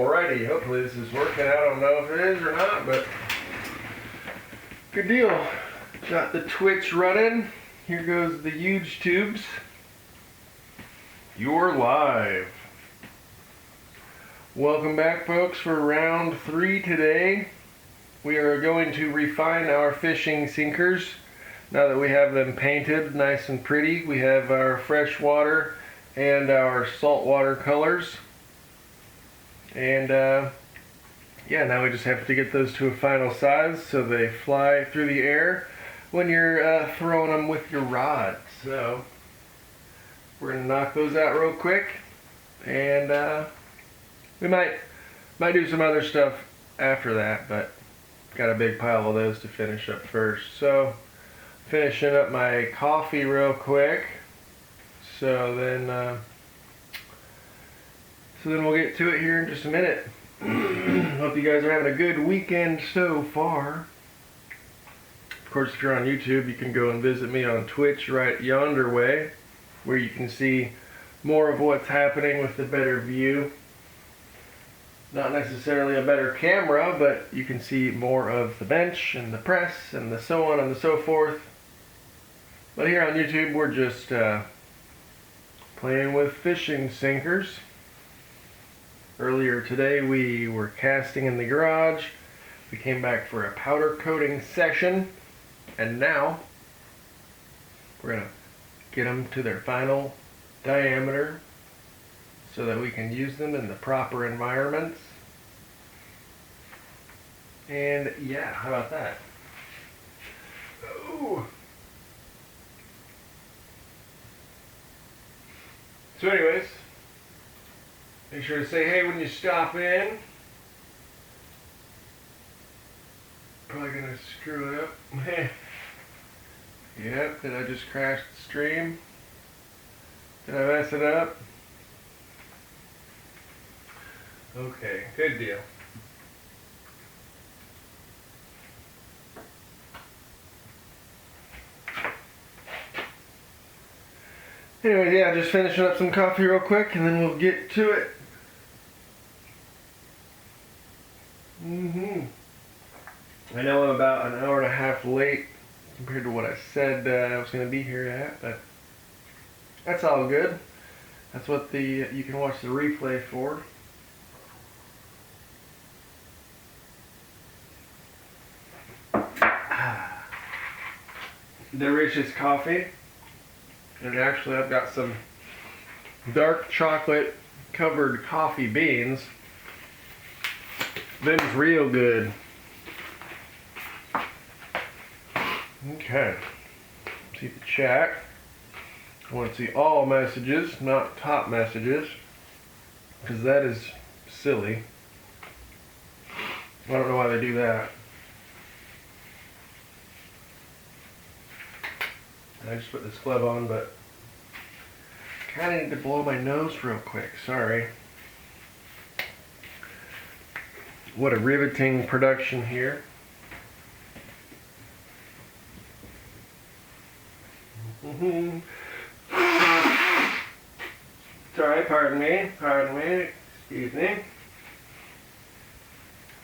Alrighty, hopefully this is working. I don't know if it is or not, but good deal. Got the Twitch running. Here goes the huge tubes. You're live. Welcome back, folks, for round 3 today. We are going to refine our fishing sinkers. Now that we have them painted nice and pretty, we have our freshwater and our saltwater colors. And yeah, now we just have to get those to a final size so they fly through the air when you're throwing them with your rod. So we're gonna knock those out real quick, and we might do some other stuff after that, but got a big pile of those to finish up first. So finishing up my coffee real quick, so then we'll get to it here in just a minute. Hope you guys are having a good weekend so far. Of course, if you're on YouTube, you can go and visit me on Twitch right yonder way, where you can see more of what's happening with the better view. Not necessarily a better camera, but you can see more of the bench and the press and the so on and the so forth. But here on YouTube, we're just playing with fishing sinkers. Earlier today we were casting in the garage. We came back for a powder coating session, and now we're going to get them to their final diameter so that we can use them in the proper environments. And yeah, how about that? Ooh. So anyways, make sure to say hey when you stop in. Probably gonna screw it up. Yep, did I just crash the stream? Did I mess it up? Okay, good deal. Anyway, yeah, just finishing up some coffee real quick and then we'll get to it. I know I'm about an hour and a half late compared to what I said I was going to be here at, but that's all good. That's what you can watch the replay for. Delicious coffee. And actually I've got some dark chocolate covered coffee beans. Them's real good. Okay. See the chat. I want to see all messages, not top messages, because that is silly. I don't know why they do that. I just put this glove on, but kind of need to blow my nose real quick. Sorry. What a riveting production here. Sorry, pardon me, excuse me.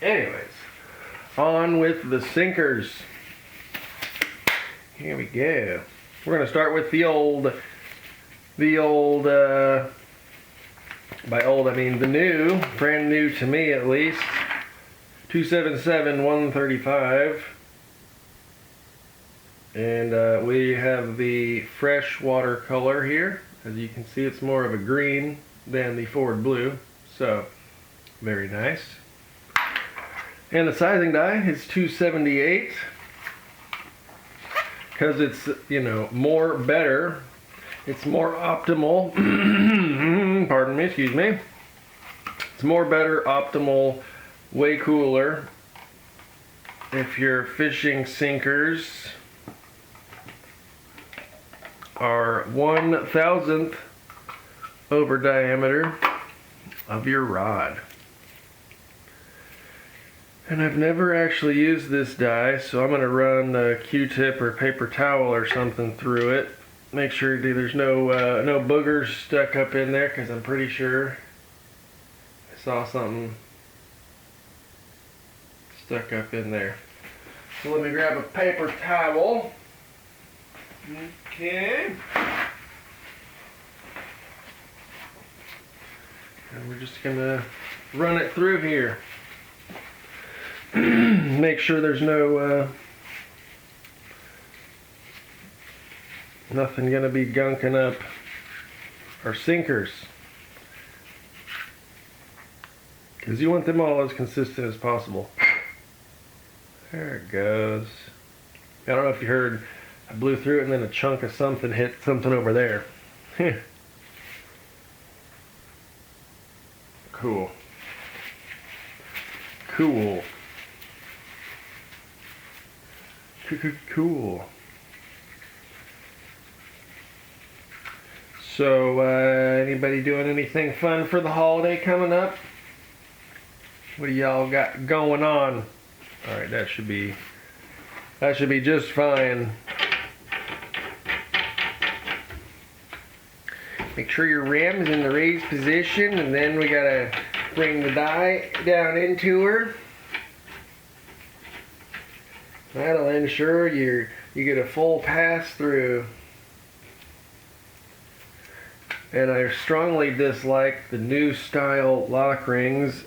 Anyways, on with the sinkers. Here we go. We're going to start with the old, by old I mean the new, brand new to me at least, 277-135. And we have the fresh water color here. As you can see, it's more of a green than the Ford blue, so very nice. And the sizing die is 278. Because it's, you know, more better, it's more optimal, pardon me, excuse me, it's more better, optimal, way cooler if your fishing sinkers are 1/1000th over diameter of your rod. And I've never actually used this die, so I'm going to run a Q-tip or paper towel or something through it. Make sure there's no boogers stuck up in there, because I'm pretty sure I saw something stuck up in there. So let me grab a paper towel. Okay. And we're just gonna run it through here. Make sure there's no nothing gonna be gunking up our sinkers, because you want them all as consistent as possible. There it goes. I don't know if you heard, I blew through it and then a chunk of something hit something over there. Cool. Cool. Cool. So, anybody doing anything fun for the holiday coming up? What do y'all got going on? All right, that should be just fine. Make sure your ram is in the raised position, and then we gotta bring the die down into her. That'll ensure you get a full pass through. And I strongly dislike the new style lock rings.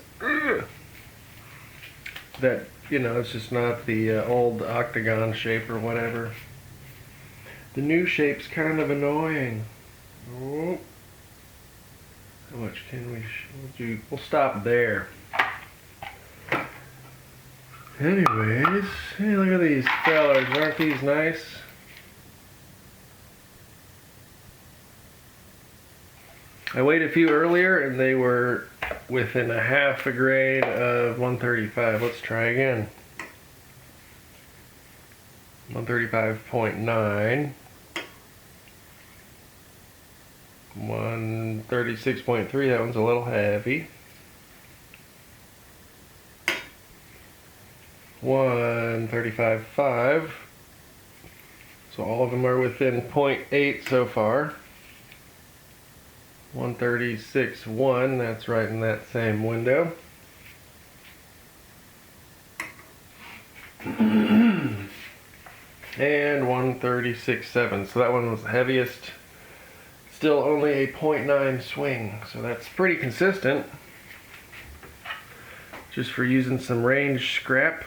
That, you know, it's just not the old octagon shape or whatever. The new shape's kind of annoying. Oh. How much can we do? We'll stop there. Anyways, hey, look at these fellers. Aren't these nice? I weighed a few earlier and they were within a half a grade of 135. Let's try again. 135.9. 136.3. That one's a little heavy. 135.5. So all of them are within 0.8 so far. 136.1, that's right in that same window. And 136.7, so that one was the heaviest. Still only a 0.9 swing, so that's pretty consistent. Just for using some range scrap.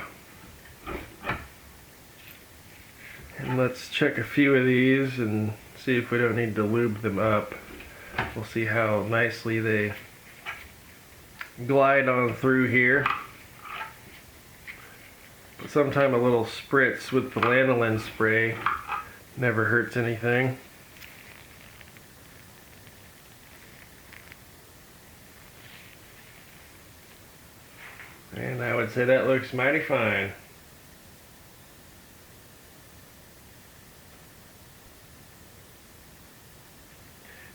And let's check a few of these and see if we don't need to lube them up. We'll see how nicely they glide on through here. But sometime a little spritz with the lanolin spray never hurts anything. And I would say that looks mighty fine.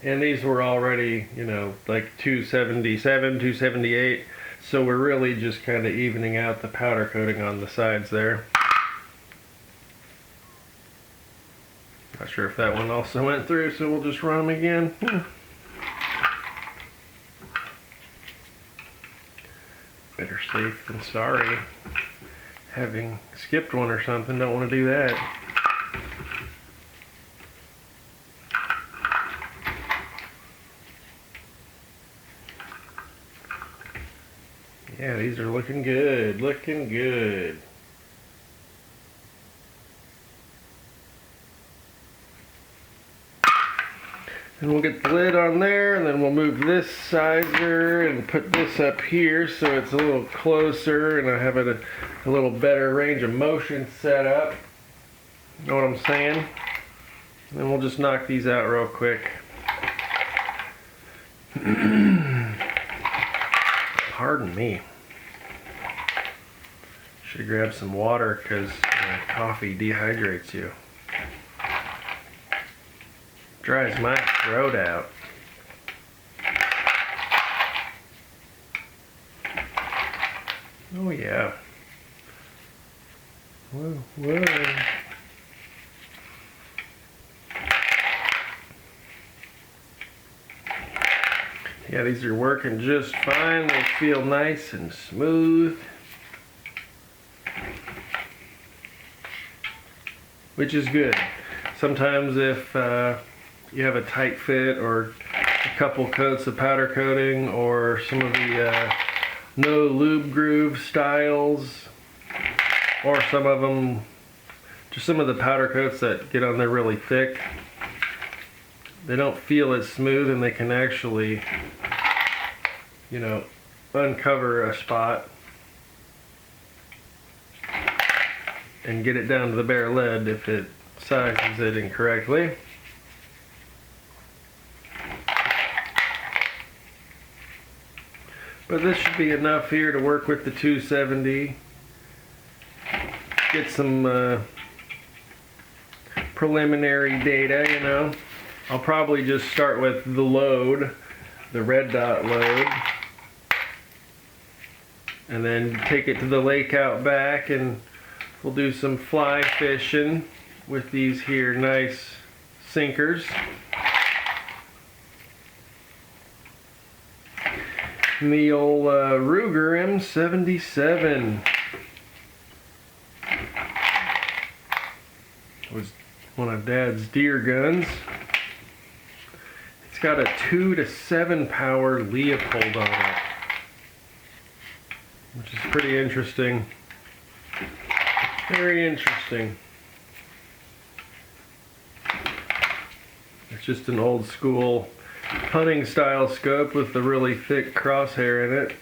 And these were already, you know, like 277, 278. So we're really just kind of evening out the powder coating on the sides there. Not sure if that one also went through, so we'll just run them again. Better safe than sorry. Having skipped one or something, don't want to do that. Yeah, these are looking good, looking good. And we'll get the lid on there, and then we'll move this sizer and put this up here so it's a little closer and I have a little better range of motion set up. You know what I'm saying? And then we'll just knock these out real quick. Pardon me. Should have grabbed some water because coffee dehydrates you. Dries my throat out. Oh yeah. Whoa, whoa. Yeah, these are working just fine. They feel nice and smooth. which is good. Sometimes if you have a tight fit or a couple coats of powder coating or some of the no lube groove styles, or some of them, just some of the powder coats that get on there really thick, they don't feel as smooth and they can actually, you know, uncover a spot and get it down to the bare lead if it sizes it incorrectly. But this should be enough here to work with the 270. Get some preliminary data, you know. I'll probably just start with the load, the red dot load, and then take it to the lake out back, and we'll do some fly fishing with these here nice sinkers. And the old Ruger M77 was one of Dad's deer guns. It's got a 2 to 7 power Leopold on it, which is pretty interesting. Very interesting. It's just an old school hunting style scope with the really thick crosshair in it.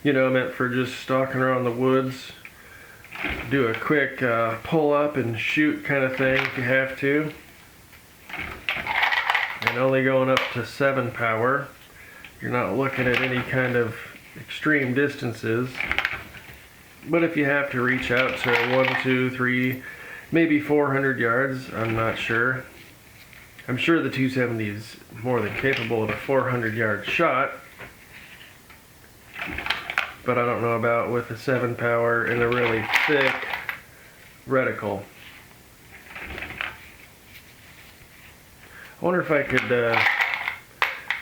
You know, meant for just stalking around the woods. Do a quick pull up and shoot kind of thing if you have to. And only going up to 7 power. You're not looking at any kind of extreme distances. But if you have to reach out to 1, 2, 3, maybe 400 yards, I'm not sure. I'm sure the 270 is more than capable of a 400-yard shot. But I don't know about with a 7 power and a really thick reticle. I wonder if I could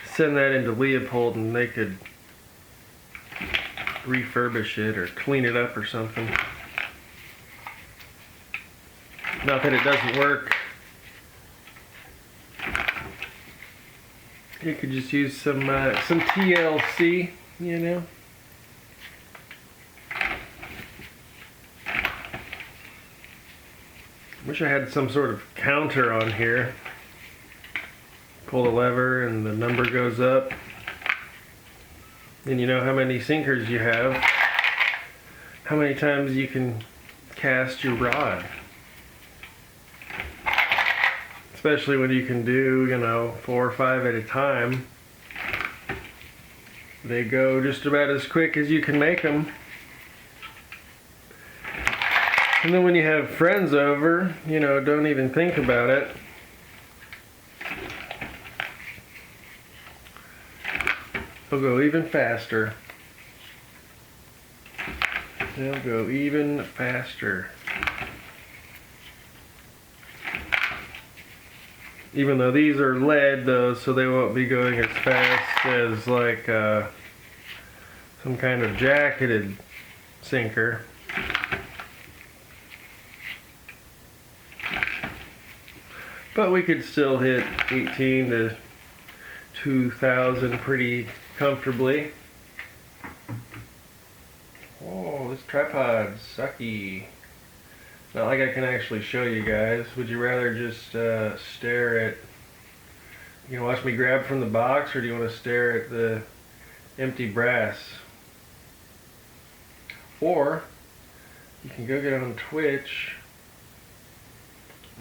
send that into Leopold and they could refurbish it or clean it up or something. Not that it doesn't work. You could just use some TLC, you know. Wish I had some sort of counter on here. Pull the lever and the number goes up. And you know how many sinkers you have. How many times you can cast your rod. Especially when you can do, you know, 4 or 5 at a time. They go just about as quick as you can make them. And then when you have friends over, you know, don't even think about it. They'll go even faster. They'll go even faster. Even though these are lead though, so they won't be going as fast as like some kind of jacketed sinker. But we could still hit 18 to 2,000 pretty comfortably. Oh, this tripod's sucky. Not like I can actually show you guys. Would you rather just stare at, you know, watch me grab from the box, or do you want to stare at the empty brass? Or you can go get on Twitch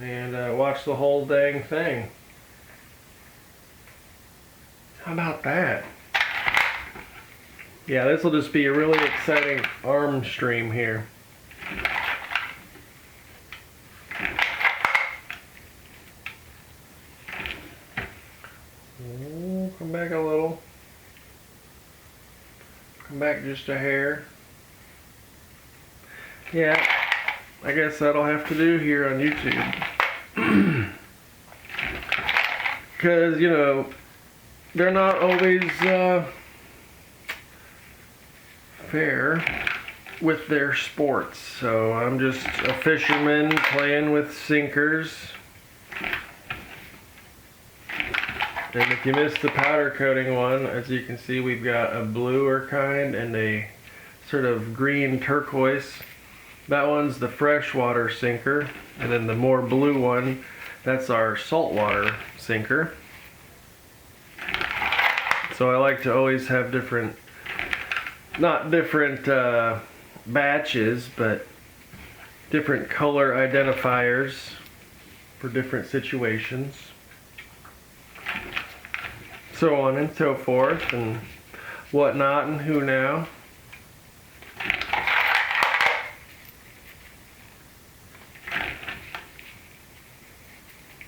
and watch the whole dang thing. How about that? Yeah, this will just be a really exciting arm stream here. Ooh, come back a little. Come back just a hair. Yeah, I guess that'll have to do here on YouTube. Because, you know, they're not always fair. with their sports. So I'm just a fisherman playing with sinkers. And if you missed the powder coating one, as you can see, we've got a bluer kind and a sort of green turquoise. That one's the freshwater sinker, and then the more blue one, that's our saltwater sinker. So I like to always have different, not different batches, but different color identifiers for different situations. So on and so forth, and whatnot, and who now.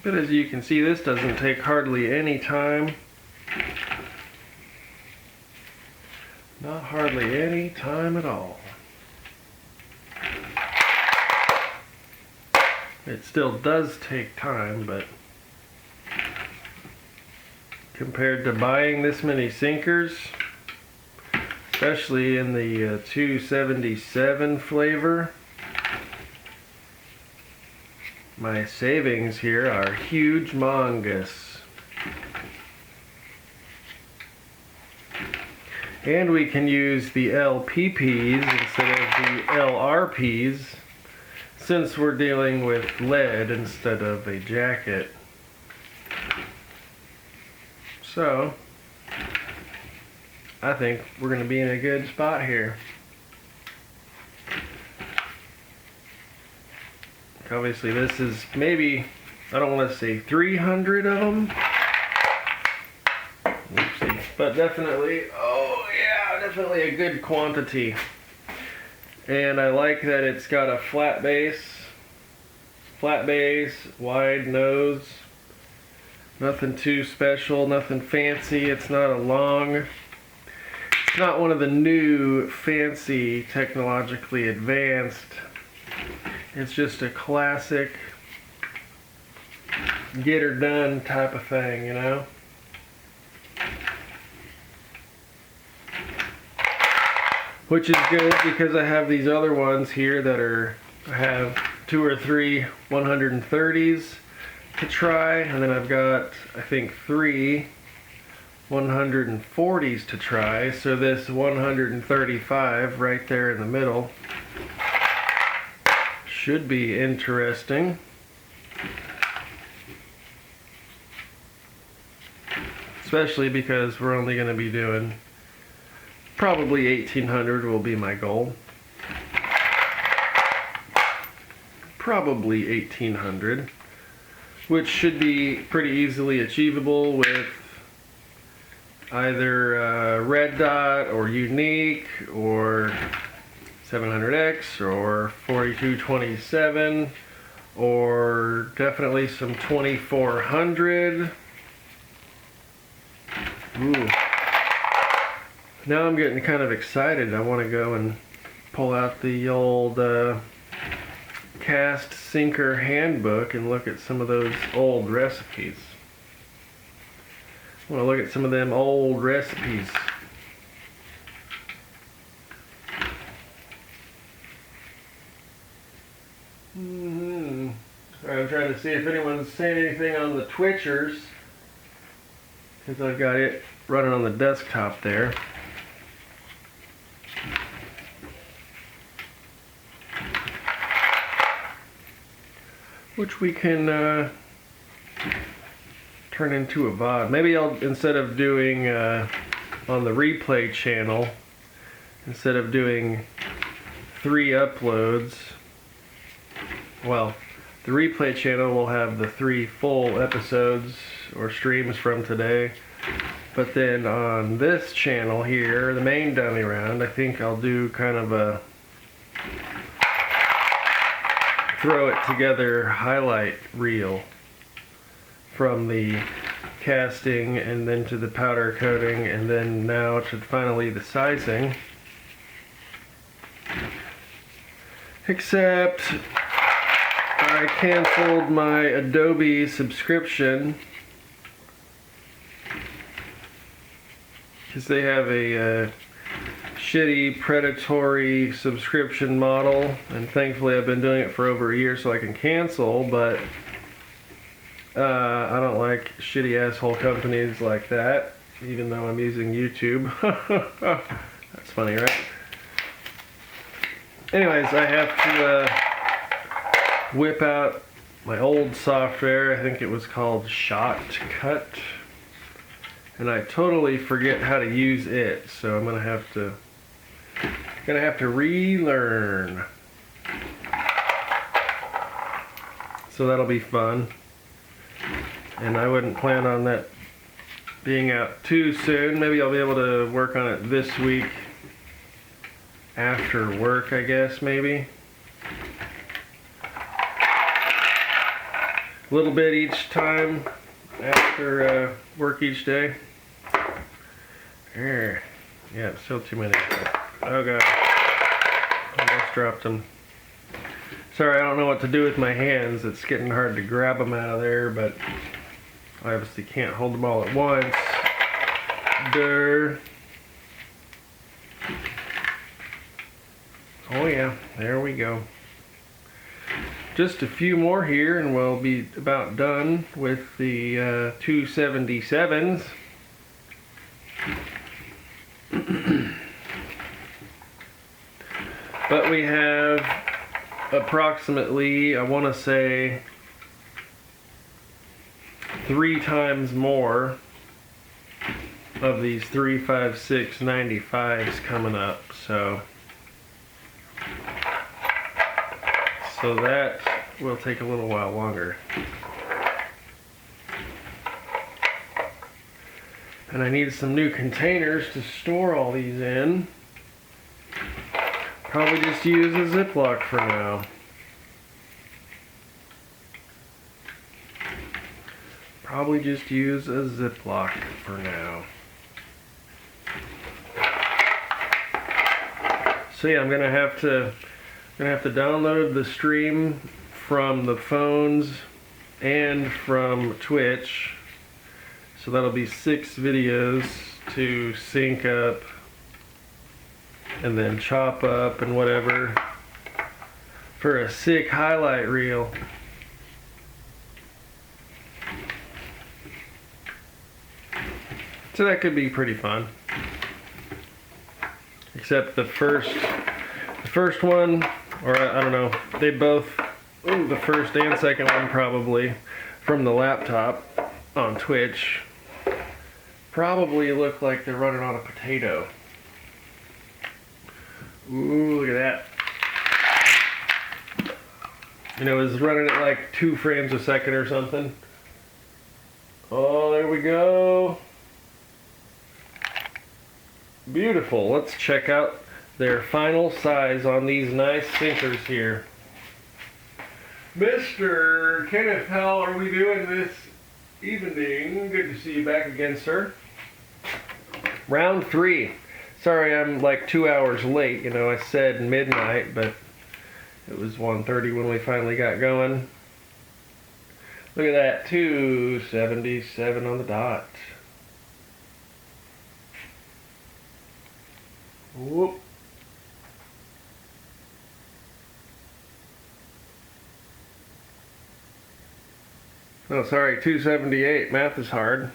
But as you can see, this doesn't take hardly any time. Not hardly any time at all. It still does take time, but compared to buying this many sinkers, especially in the 277 flavor, my savings here are humongous. And we can use the LPPs instead of the LRPs, since we're dealing with lead instead of a jacket. So, I think we're going to be in a good spot here. Obviously this is maybe, I don't want to say 300 of them. Oopsie. But definitely, oh yeah, definitely a good quantity. And I like that it's got a flat base, wide nose. Nothing too special, nothing fancy. It's not a long, it's not one of the new fancy technologically advanced. It's just a classic get her done type of thing, you know? Which is good because I have these other ones here that are, I have 2 or 3 130s to try, and then I've got, I think, 3 140s to try. So this 135 right there in the middle should be interesting. Especially because we're only going to be doing probably 1800 will be my goal. Probably 1800, which should be pretty easily achievable with either red dot or unique or 700X or 4227 or definitely some 2400. Ooh. Now I'm getting kind of excited. I want to go and pull out the old cast sinker handbook and look at some of those old recipes. I want to look at some of them old recipes. I'm trying to see if anyone's saying anything on the Twitchers, because I've got it running on the desktop there. Which we can turn into a VOD. Maybe I'll, instead of doing on the replay channel, instead of doing 3 uploads, well, the replay channel will have the 3 full episodes or streams from today. But then on this channel here, the main dummy round, I think I'll do kind of a throw it together highlight reel from the casting and then to the powder coating and then now to finally the sizing. Except I canceled my Adobe subscription because they have a shitty predatory subscription model, and thankfully I've been doing it for over a year so I can cancel, but I don't like shitty asshole companies like that, even though I'm using YouTube. That's funny, right? Anyways, I have to whip out my old software. I think it was called Shotcut, and I totally forget how to use it, so I'm gonna have to relearn. So that'll be fun, and I wouldn't plan on that being out too soon. Maybe I'll be able to work on it this week after work, I guess, maybe. A little bit each time after work each day. There. Yeah, still too many. Oh god. Almost dropped them. Sorry, I don't know what to do with my hands. It's getting hard to grab them out of there, but I obviously can't hold them all at once. Durr. Oh yeah, there we go. Just a few more here and we'll be about done with the 277s. But we have approximately, I want to say, 3 times more of these 35695s coming up, so that will take a little while longer. And I need some new containers to store all these in. Probably just use a Ziploc for now. Probably just use a Ziploc for now. So yeah, I'm gonna have to download the stream from the phones and from Twitch. So that'll be 6 videos to sync up and then chop up and whatever for a sick highlight reel. So that could be pretty fun. Except the first one, or I don't know, they both, the first and second one probably, from the laptop on Twitch, probably look like they're running on a potato. Ooh, look at that. You know, it's running at like 2 frames a second or something. Oh, there we go. Beautiful. Let's check out their final size on these nice sinkers here. Mr. Kenneth, how are we doing this evening? Good to see you back again, sir. Round 3. Sorry, I'm like 2 hours late. You know, I said midnight, but it was 1:30 when we finally got going. Look at that, 277 on the dot. Whoop. Oh, sorry, 278. Math is hard.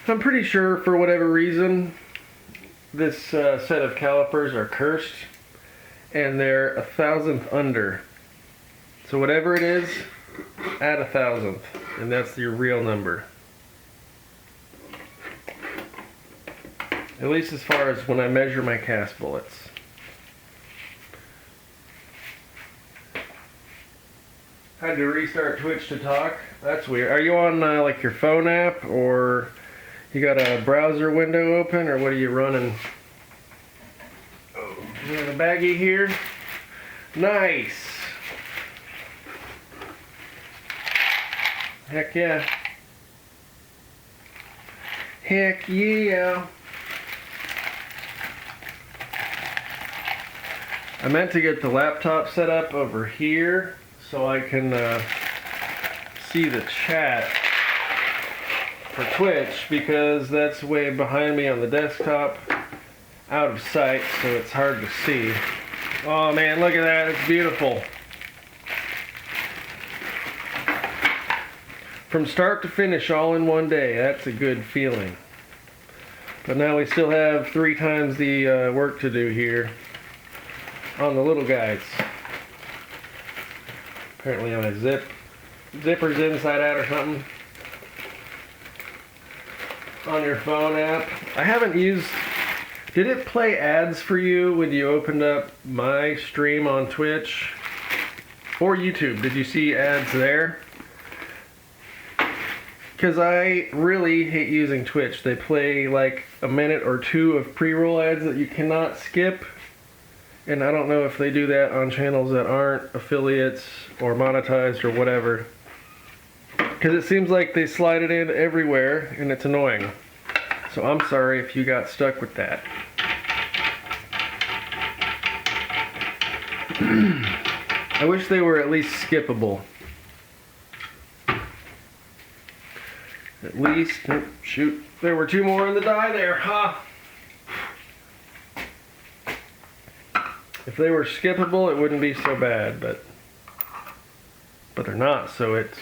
I'm pretty sure, for whatever reason, this set of calipers are cursed, and they're 1,000th under. So whatever it is, add 1,000th, and that's your real number. At least as far as when I measure my cast bullets. Had to restart Twitch to talk. That's weird. Are you on like your phone app, or you got a browser window open, or what are you running? Oh, you have a baggie here. Nice. Heck yeah. Heck yeah. I meant to get the laptop set up over here so I can see the chat for Twitch, because that's way behind me on the desktop, out of sight, so it's hard to see. Oh man, look at that, it's beautiful. From start to finish all in one day, that's a good feeling. But now we still have 3 times the work to do here on the little guys. Apparently my zipper's inside out or something. On your phone app. I haven't used... Did it play ads for you when you opened up my stream on Twitch? Or YouTube? Did you see ads there? Because I really hate using Twitch. They play like a minute or 2 of pre-roll ads that you cannot skip. And I don't know if they do that on channels that aren't affiliates or monetized or whatever. Because it seems like they slide it in everywhere and it's annoying. So I'm sorry if you got stuck with that. I wish they were at least skippable. At least, oh, shoot, there were 2 more in the die there, huh? If they were skippable, it wouldn't be so bad, but they're not, so it's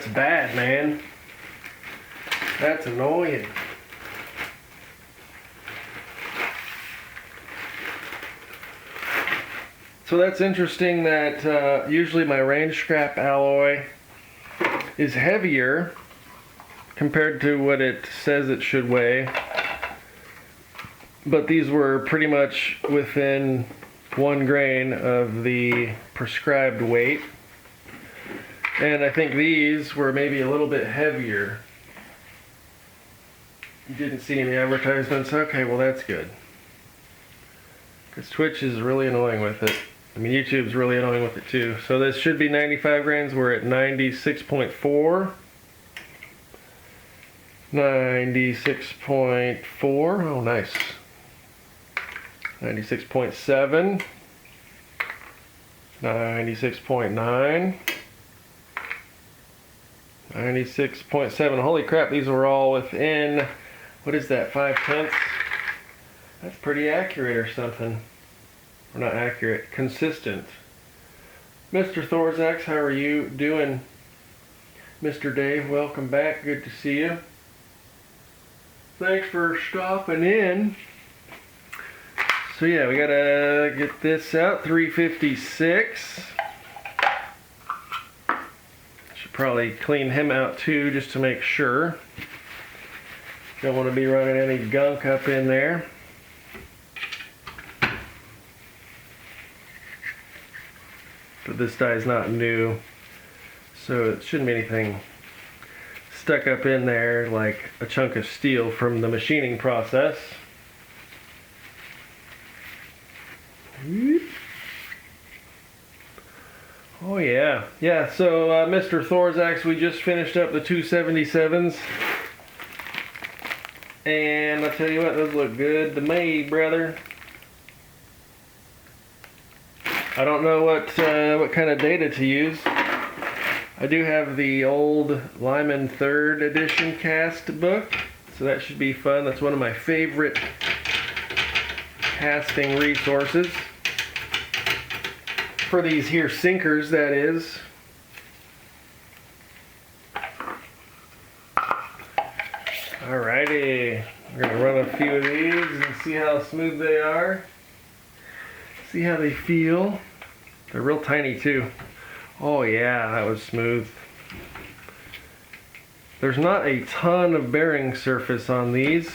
bad, man. That's annoying. So that's interesting that usually my range scrap alloy is heavier compared to what it says it should weigh. But these were pretty much within 1 grain of the prescribed weight. And I think these were maybe a little bit heavier. You didn't see any advertisements? Okay, well that's good. Because Twitch is really annoying with it. I mean, YouTube's really annoying with it too. So this should be 95 grains. We're at 96.4. 96.4. Oh, nice. 96.7. 96.9. 96.7. Holy crap, these were all within, what is that, 5/10? That's pretty accurate or something. Or not accurate, consistent. Mr. Thorzax, how are you doing? Mr. Dave, welcome back. Good to see you. Thanks for stopping in. So yeah, we gotta get this out. 356. Should probably clean him out too, just to make sure. Don't want to be running any gunk up in there. But this die is not new, so it shouldn't be anything stuck up in there like a chunk of steel from the machining process. Oh yeah, so Mr. Thorzax, we just finished up the 277s, and I'll tell you what, those look good to me, brother. I don't know what kind of data to use. I do have the old Lyman 3rd edition cast book, so that should be fun. That's one of my favorite casting resources. For these here sinkers, that is. Alrighty, we're gonna run a few of these and see how smooth they are. See how they feel. They're real tiny too. Oh yeah, that was smooth. There's not a ton of bearing surface on these.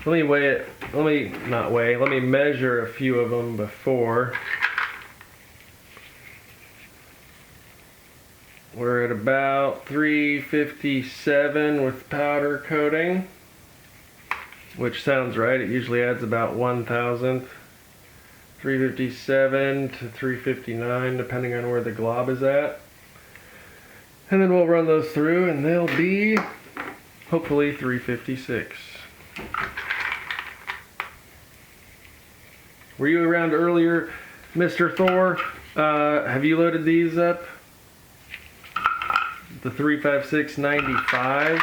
Let me weigh it. Let me measure a few of them before. We're at about 357 with powder coating, which sounds right. It usually adds about 1,000. 357 to 359, depending on where the glob is at. And then we'll run those through, and they'll be hopefully 356. Were you around earlier, Mr. Thor? Have you loaded these up? The 356-95.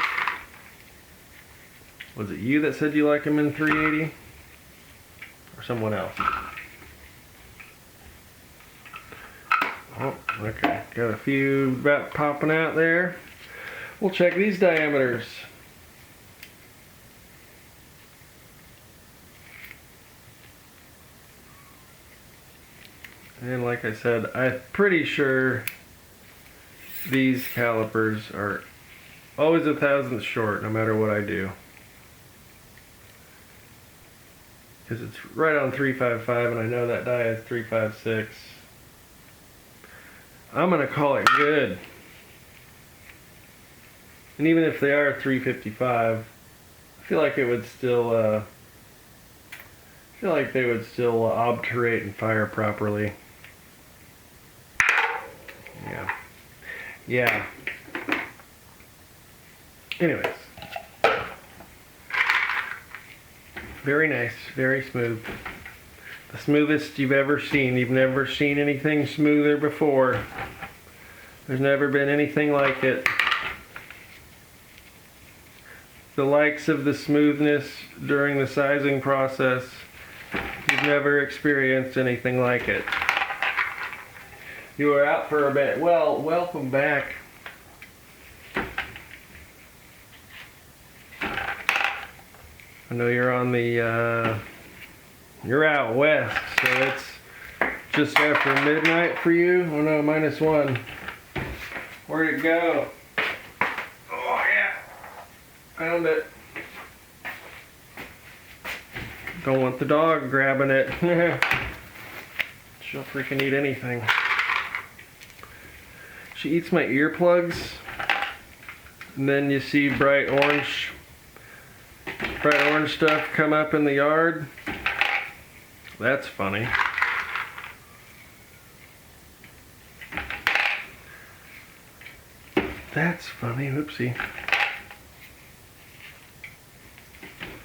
Was it you that said you like them in 380? Or someone else? Oh, okay. Got a few about popping out there. We'll check these diameters. And like I said, I'm pretty sure these calipers are always a thousandth short no matter what I do. Because it's right on 355 and I know that die is 356. I'm going to call it good. And even if they are 355, I feel like it would still, I feel like they would still obturate and fire properly. Yeah. Yeah. Anyways. Very nice, very smooth. The smoothest you've ever seen. You've never seen anything smoother before. There's never been anything like it. The likes of the smoothness during the sizing process, you've never experienced anything like it. You were out for a bit. Well, welcome back. I know you're on the, you're out west, so it's just after midnight for you. Oh no, -1. Where'd it go? Oh yeah, found it. Don't want the dog grabbing it. She'll freaking eat anything. She eats my earplugs, and then you see bright orange stuff come up in the yard. That's funny. That's funny. Oopsie.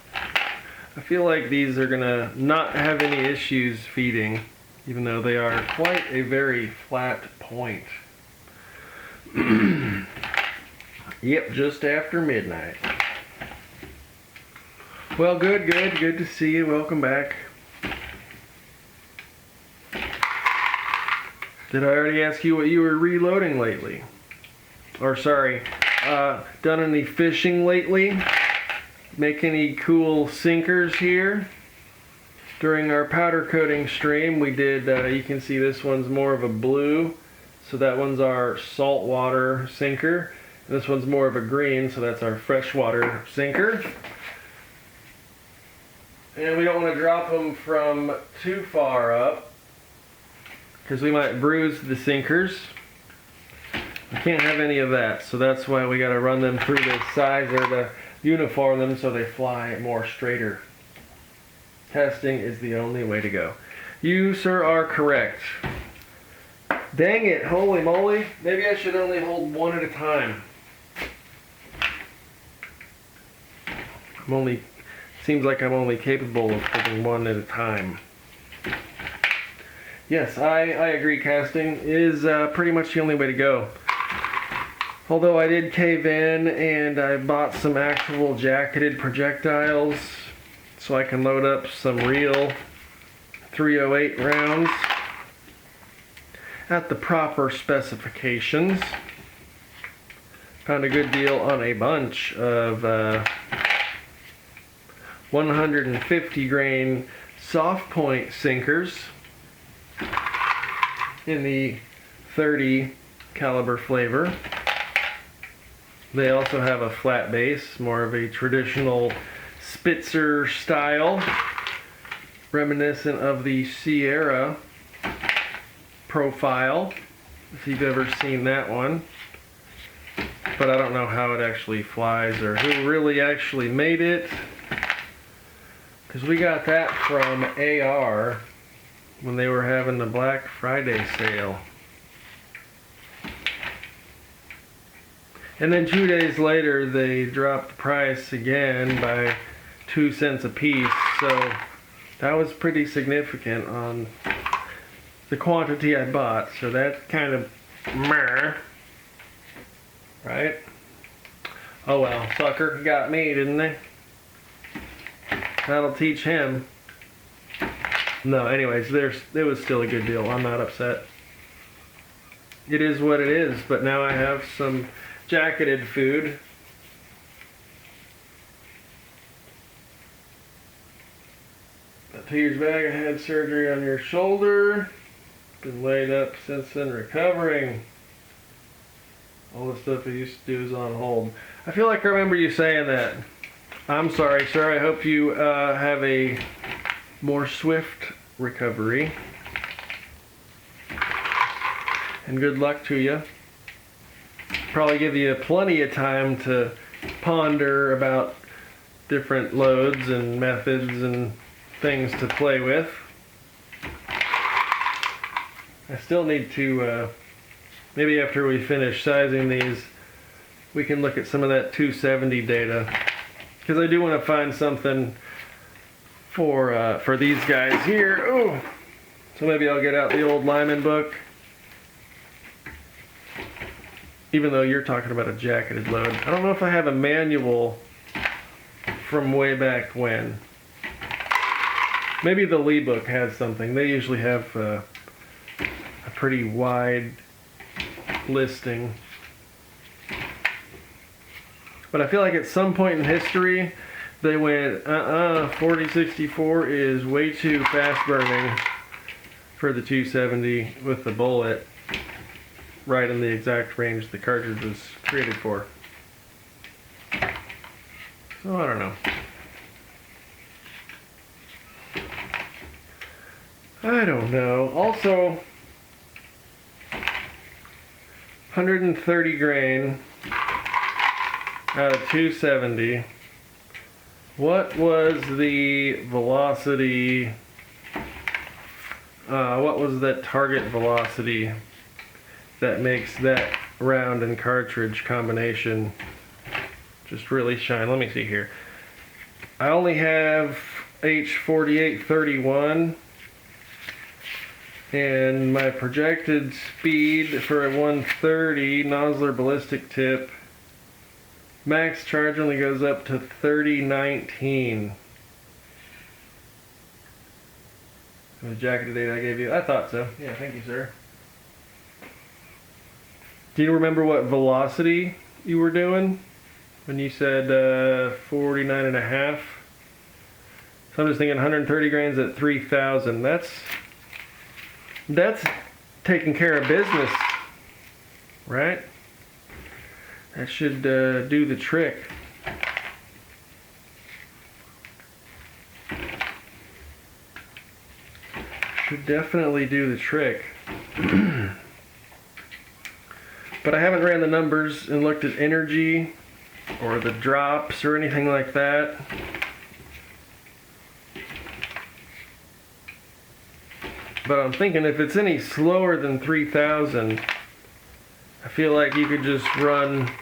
I feel like these are gonna not have any issues feeding, even though they are quite a very flat point. Yep, just after midnight. Well, good to see you. Welcome back. Did I already ask you what you were reloading lately? Or sorry, done any fishing lately? Make any cool sinkers here? During our powder coating stream, we did, you can see this one's more of a blue, so that one's our saltwater sinker. And this one's more of a green, so that's our freshwater sinker. And we don't want to drop them from too far up, because we might bruise the sinkers. We can't have any of that, so that's why we got to run them through the sizer to uniform them so they fly more straighter. Testing is the only way to go. You, sir, are correct. Dang it, holy moly. Maybe I should only hold one at a time. Seems like I'm only capable of holding one at a time. Yes, I agree, casting is pretty much the only way to go. Although I did cave in and I bought some actual jacketed projectiles so I can load up some real 308 rounds at the proper specifications. Found a good deal on a bunch of 150 grain soft point sinkers in the 30 caliber flavor. They also have a flat base, more of a traditional Spitzer style, reminiscent of the Sierra profile, if you've ever seen that one. But I don't know how it actually flies or who really actually made it, because we got that from AR when they were having the Black Friday sale. And then 2 days later, they dropped the price again by 2 cents a piece. So that was pretty significant on the quantity I bought. So that's kind of meh, right? Oh well, sucker got me, didn't they? That'll teach him. No, anyways, it was still a good deal. I'm not upset. It is what it is, but now I have some jacketed food. About 2 years back, I had surgery on your shoulder. Been laid up since then, recovering. All the stuff I used to do is on hold. I feel like I remember you saying that. I'm sorry, sir. I hope you have a more swift recovery. And good luck to you. Probably give you plenty of time to ponder about different loads and methods and things to play with. I still need to, maybe after we finish sizing these, we can look at some of that 270 data. Because I do want to find something for these guys here. Oh, so maybe I'll get out the old Lyman book. Even though you're talking about a jacketed load. I don't know if I have a manual from way back when. Maybe the Lee book has something. They usually have a pretty wide listing. But I feel like at some point in history, they went, 4064 is way too fast burning for the 270 with the bullet. Right in the exact range the cartridge was created for. So I don't know. I don't know. Also, 130 grain out of 270. What was the velocity? What was that target velocity that makes that round and cartridge combination just really shine? Let me see here. I only have H4831, and my projected speed for a 130 Nosler ballistic tip, max charge only goes up to 3019. The jacketed data I gave you. I thought so. Yeah, thank you, sir. Do you remember what velocity you were doing when you said 49.5? So I'm just thinking 130 grains at 3,000. That's taking care of business, right? That should do the trick. Should definitely do the trick. But I haven't ran the numbers and looked at energy or the drops or anything like that. But I'm thinking if it's any slower than 3,000, I feel like you could just run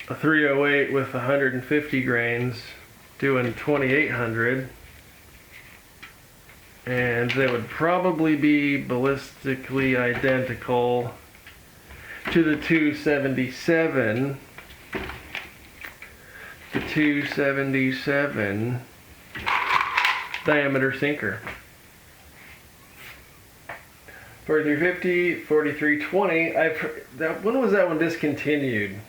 a 308 with 150 grains doing 2,800. And they would probably be ballistically identical to the 277. The 277 diameter sinker. 4350, 4320. When was that one discontinued?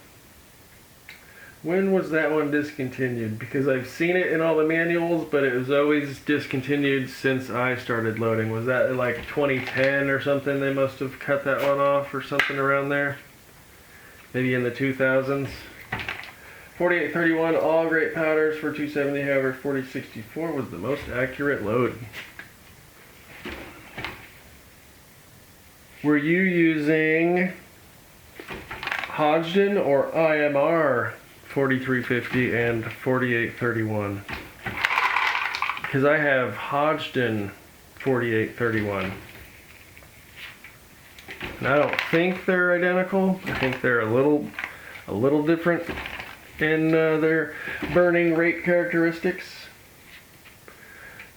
When was that one discontinued? Because I've seen it in all the manuals, but it was always discontinued since I started loading. Was that like 2010 or something? They must have cut that one off or something around there. Maybe in the 2000s. 4831, all great powders for 270, however, 4064 was the most accurate load. Were you using Hodgdon or IMR 4350 and 4831? Because I have Hodgdon 4831. And I don't think they're identical. I think they're a little different in their burning rate characteristics.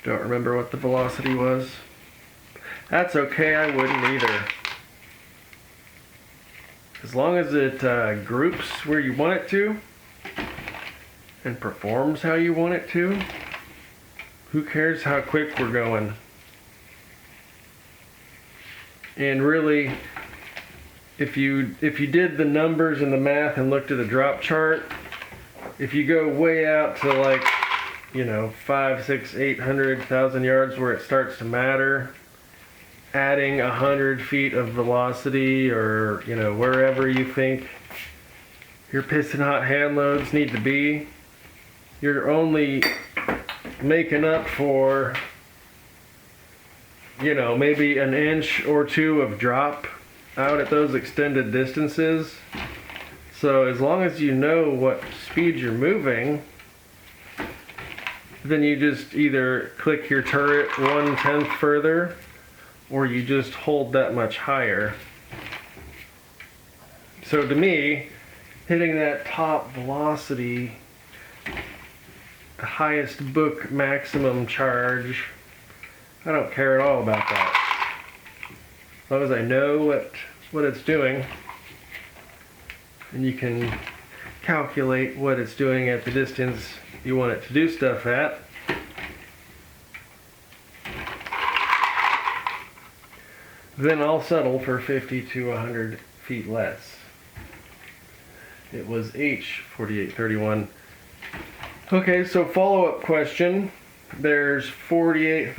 Don't remember what the velocity was. That's okay, I wouldn't either. As long as it groups where you want it to and performs how you want it to, Who cares how quick we're going? And really, if you did the numbers and the math and looked at a drop chart, if you go way out to like, 5, 6, 800,000 yards where it starts to matter, adding 100 feet of velocity or, wherever you think your piston hot hand loads need to be, you're only making up for, maybe an inch or two of drop out at those extended distances. So as long as you know what speed you're moving, then you just either click your turret 1/10 further, or you just hold that much higher. So to me, hitting that top velocity, the highest book maximum charge, I don't care at all about that. As long as I know what it's doing, and you can calculate what it's doing at the distance you want it to do stuff at. Then I'll settle for 50 to 100 feet less. It was H4831. Okay, so follow-up question. There's there's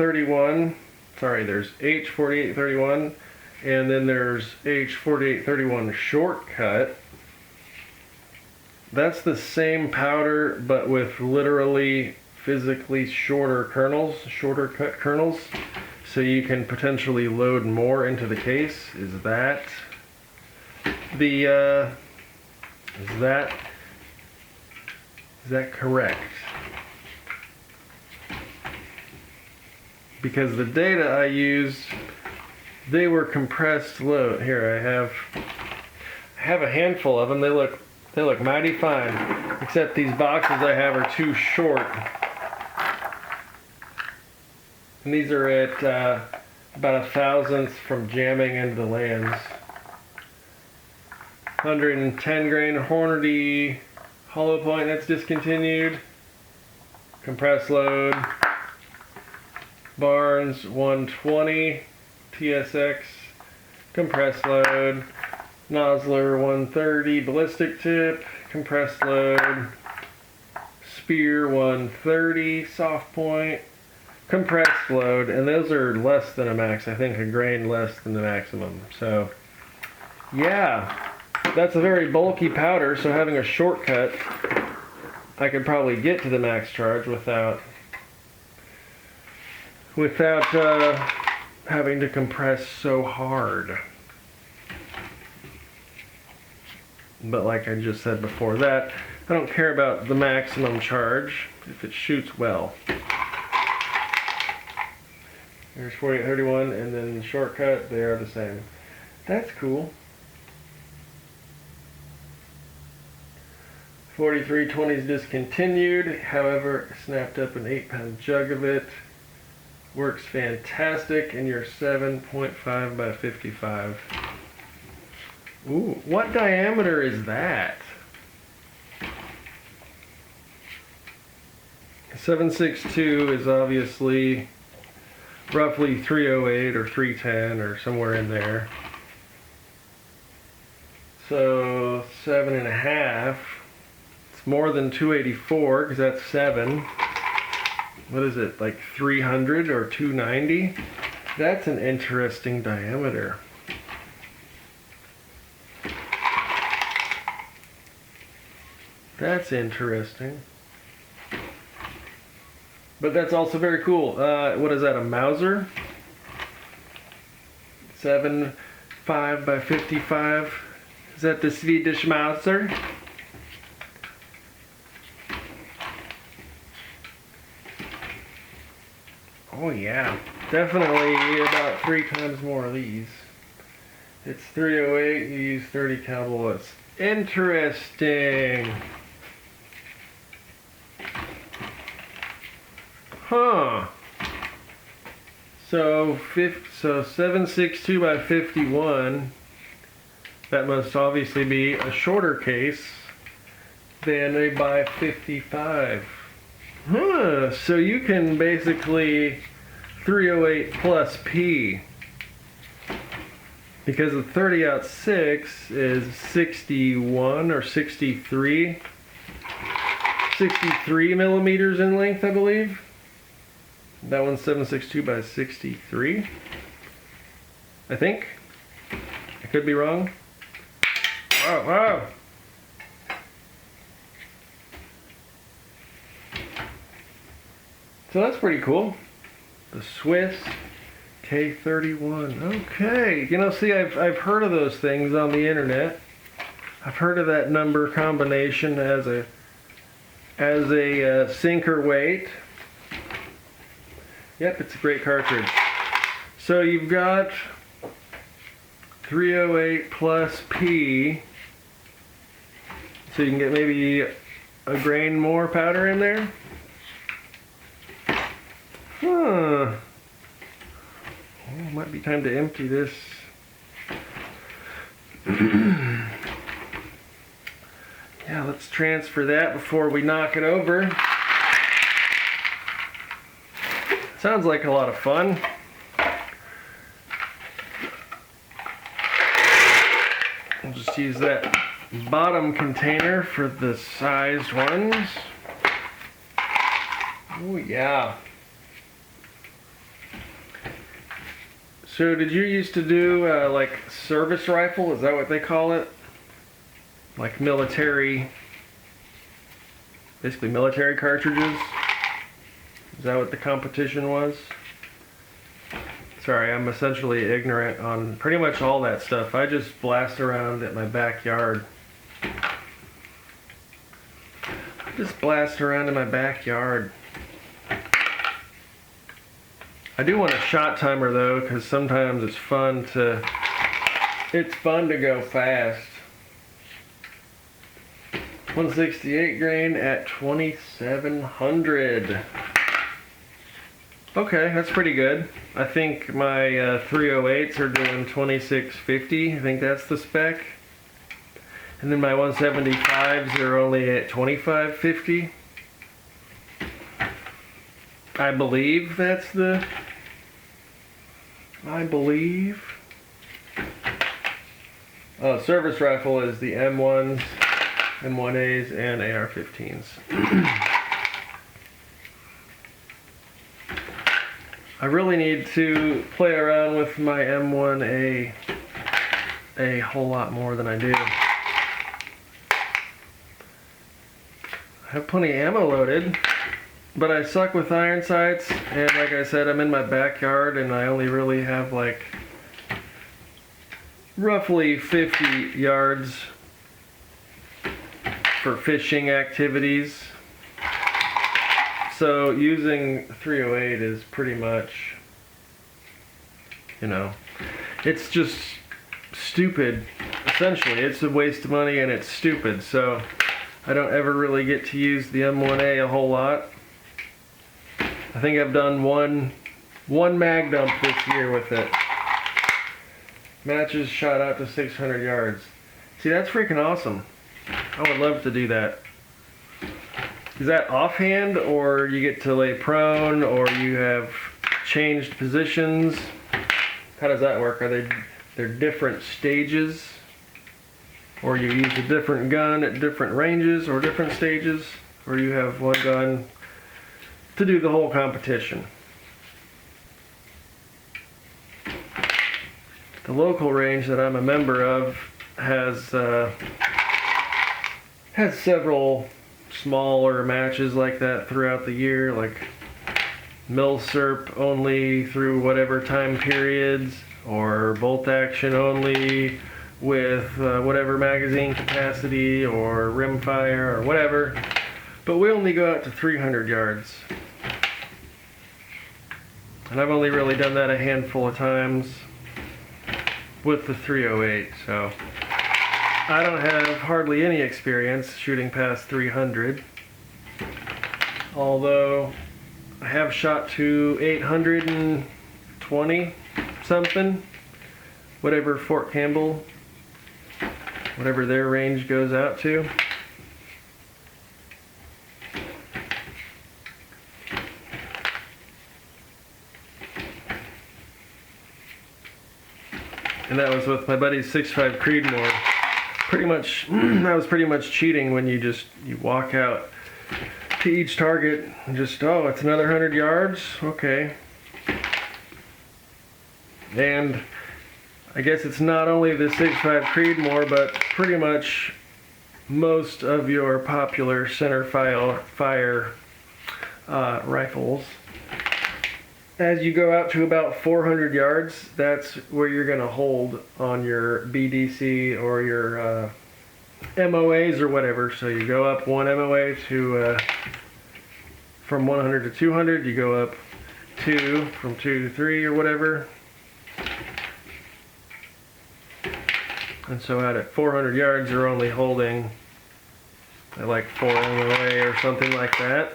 H4831, and then there's H4831 shortcut. That's the same powder, but with literally physically shorter cut kernels, so you can potentially load more into the case. Is that correct? Because the data I used, they were compressed load. Here I have a handful of them. They look mighty fine, except these boxes I have are too short. And these are at about 1,000th from jamming into the lands. 110 grain Hornady hollow point, that's discontinued. Compressed load. Barnes 120 TSX compressed load. Nosler 130 ballistic tip, compressed load. Spear 130 soft point, compressed load, and those are less than a max. I think a grain less than the maximum. So yeah, that's a very bulky powder, so having a shortcut, I could probably get to the max charge without having to compress so hard. But like I just said before that, I don't care about the maximum charge if it shoots well. There's 4831 and then the shortcut, they are the same. That's cool. 4320 is discontinued, however, I snapped up an 8-pound jug of it. Works fantastic in your 7.5 by 55. Ooh, what diameter is that? 762 is obviously roughly 308 or 310 or somewhere in there. So 7.5. It's more than 284 because that's 7. What is it, like 300 or 290? That's an interesting diameter. That's interesting. But that's also very cool. What is that, a Mauser? 7.5 by 55. Is that the Swedish Mauser? Oh yeah, definitely about 3 times more of these. It's 308, you use 30 cal bullets. Interesting. Huh. So 762 by 51, that must obviously be a shorter case than a by 55. So you can basically 308 plus P, because the 30-06 is 61 or 63 millimeters in length, I believe. That one's 762 by 63, I think. I could be wrong. Wow, wow. So that's pretty cool. The Swiss K31. Okay, you know, see, I've heard of those things on the internet. I've heard of that number combination as a sinker weight. Yep, it's a great cartridge. So you've got 308 plus P, so you can get maybe a grain more powder in there. Huh. Well, might be time to empty this. Yeah, let's transfer that before we knock it over. Sounds like a lot of fun. We'll just use that bottom container for the sized ones. Oh yeah. So did you used to do like service rifle? Is that what they call it? Like military, basically military cartridges? Is that what the competition was? Sorry, I'm essentially ignorant on pretty much all that stuff. I just blast around at my backyard. Just blast around in my backyard. I do want a shot timer though, because sometimes it's fun to go fast. 168 grain at 2700. Okay, that's pretty good. I think my 308s are doing 2650. I think that's the spec. And then my 175s are only at 2550. I believe that's the... service rifle is the M1s, M1As, and AR-15s. I really need to play around with my M1A a whole lot more than I do. I have plenty of ammo loaded, but I suck with iron sights, and like I said, I'm in my backyard and I only really have like roughly 50 yards for fishing activities. So using 308 is pretty much, you know, it's just stupid. Essentially, it's a waste of money and it's stupid. So I don't ever really get to use the M1A a whole lot. I think I've done one mag dump this year with it. Matches shot out to 600 yards. See, that's freaking awesome. I would love to do that. Is that offhand, or you get to lay prone, or you have changed positions? How does that work? Are there different stages? Or you use a different gun at different ranges or different stages? Or you have one gun to do the whole competition? The local range that I'm a member of has several smaller matches like that throughout the year, like milsurp only through whatever time periods, or bolt action only with whatever magazine capacity, or rimfire, or whatever. But we only go out to 300 yards. And I've only really done that a handful of times with the 308, so I don't have hardly any experience shooting past 300, although I have shot to 820 something, whatever Fort Campbell, whatever their range goes out to. and that was with my buddy's 6.5 Creedmoor. Pretty much, that was pretty much cheating when you walk out to each target and just, oh, it's another 100 yards? Okay. And I guess it's not only the 6.5 Creedmoor, but pretty much most of your popular center fire rifles. As you go out to about 400 yards, that's where you're going to hold on your BDC or your MOAs or whatever. So you go up one MOA to from 100 to 200. You go up 2 from 2 to 3 or whatever. And so out at 400 yards, you're only holding like 4 MOA or something like that.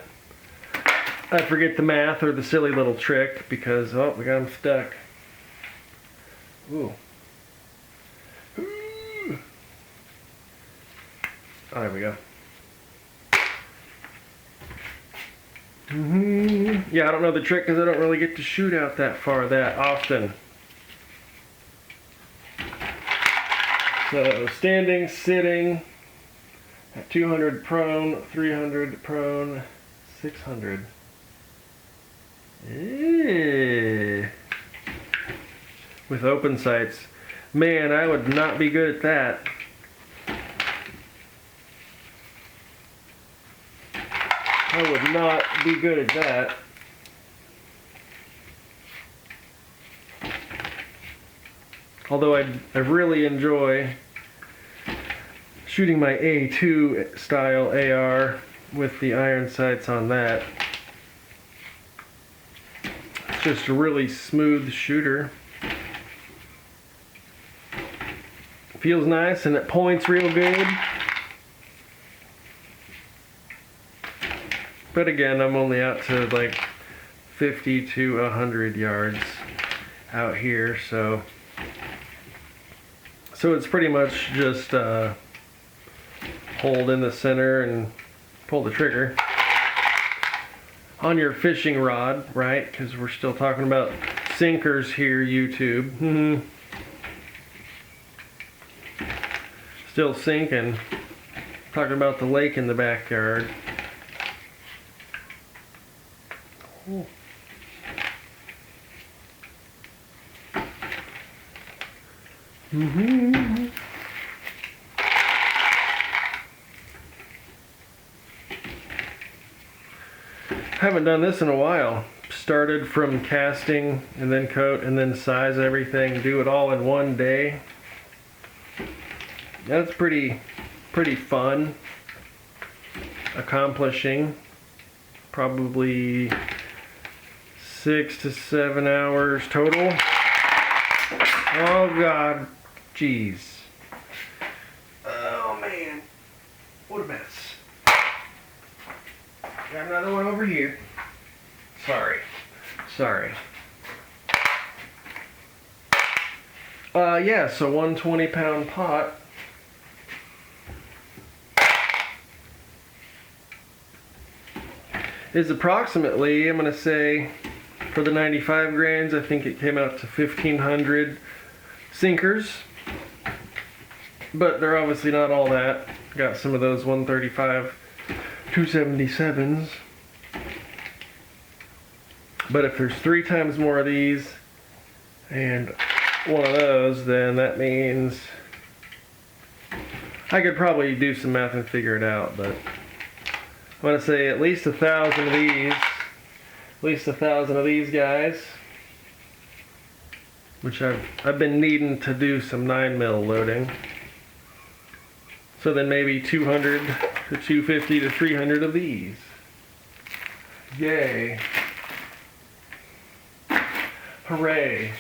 I forget the math or the silly little trick because, oh, we got him stuck. Ooh. Ooh. Oh, there we go. Yeah, I don't know the trick because I don't really get to shoot out that far that often. So, standing, sitting, at 200 prone, 300 prone, 600. With open sights. Man, I would not be good at that. I would not be good at that. Although I really enjoy shooting my A2 style AR with the iron sights on that. It's just a really smooth shooter. Feels nice and it points real good. But again, I'm only out to like 50 to 100 yards out here, so it's pretty much just hold in the center and pull the trigger on your fishing rod, right? Because we're still talking about sinkers here, YouTube. Still sinking. Talking about the lake in the backyard. Ooh. Haven't done this in a while. Started from casting and then coat and then size everything. Do it all in one day. That's pretty fun. Accomplishing. Probably 6 to 7 hours total. Oh God, jeez. Oh man, what a mess. Got another one over here. Sorry. Yeah, so 120 pound pot. Is approximately, I'm going to say, for the 95 grains, I think it came out to 1,500 sinkers. But they're obviously not all that. Got some of those 135 277s. But if there's 3 times more of these and one of those, then that means I could probably do some math and figure it out, but I want to say at least 1,000 of these. At least 1,000 of these guys. Which I've been needing to do some 9mm loading. So then maybe 200 to 250 to 300 of these. Yay. Hooray.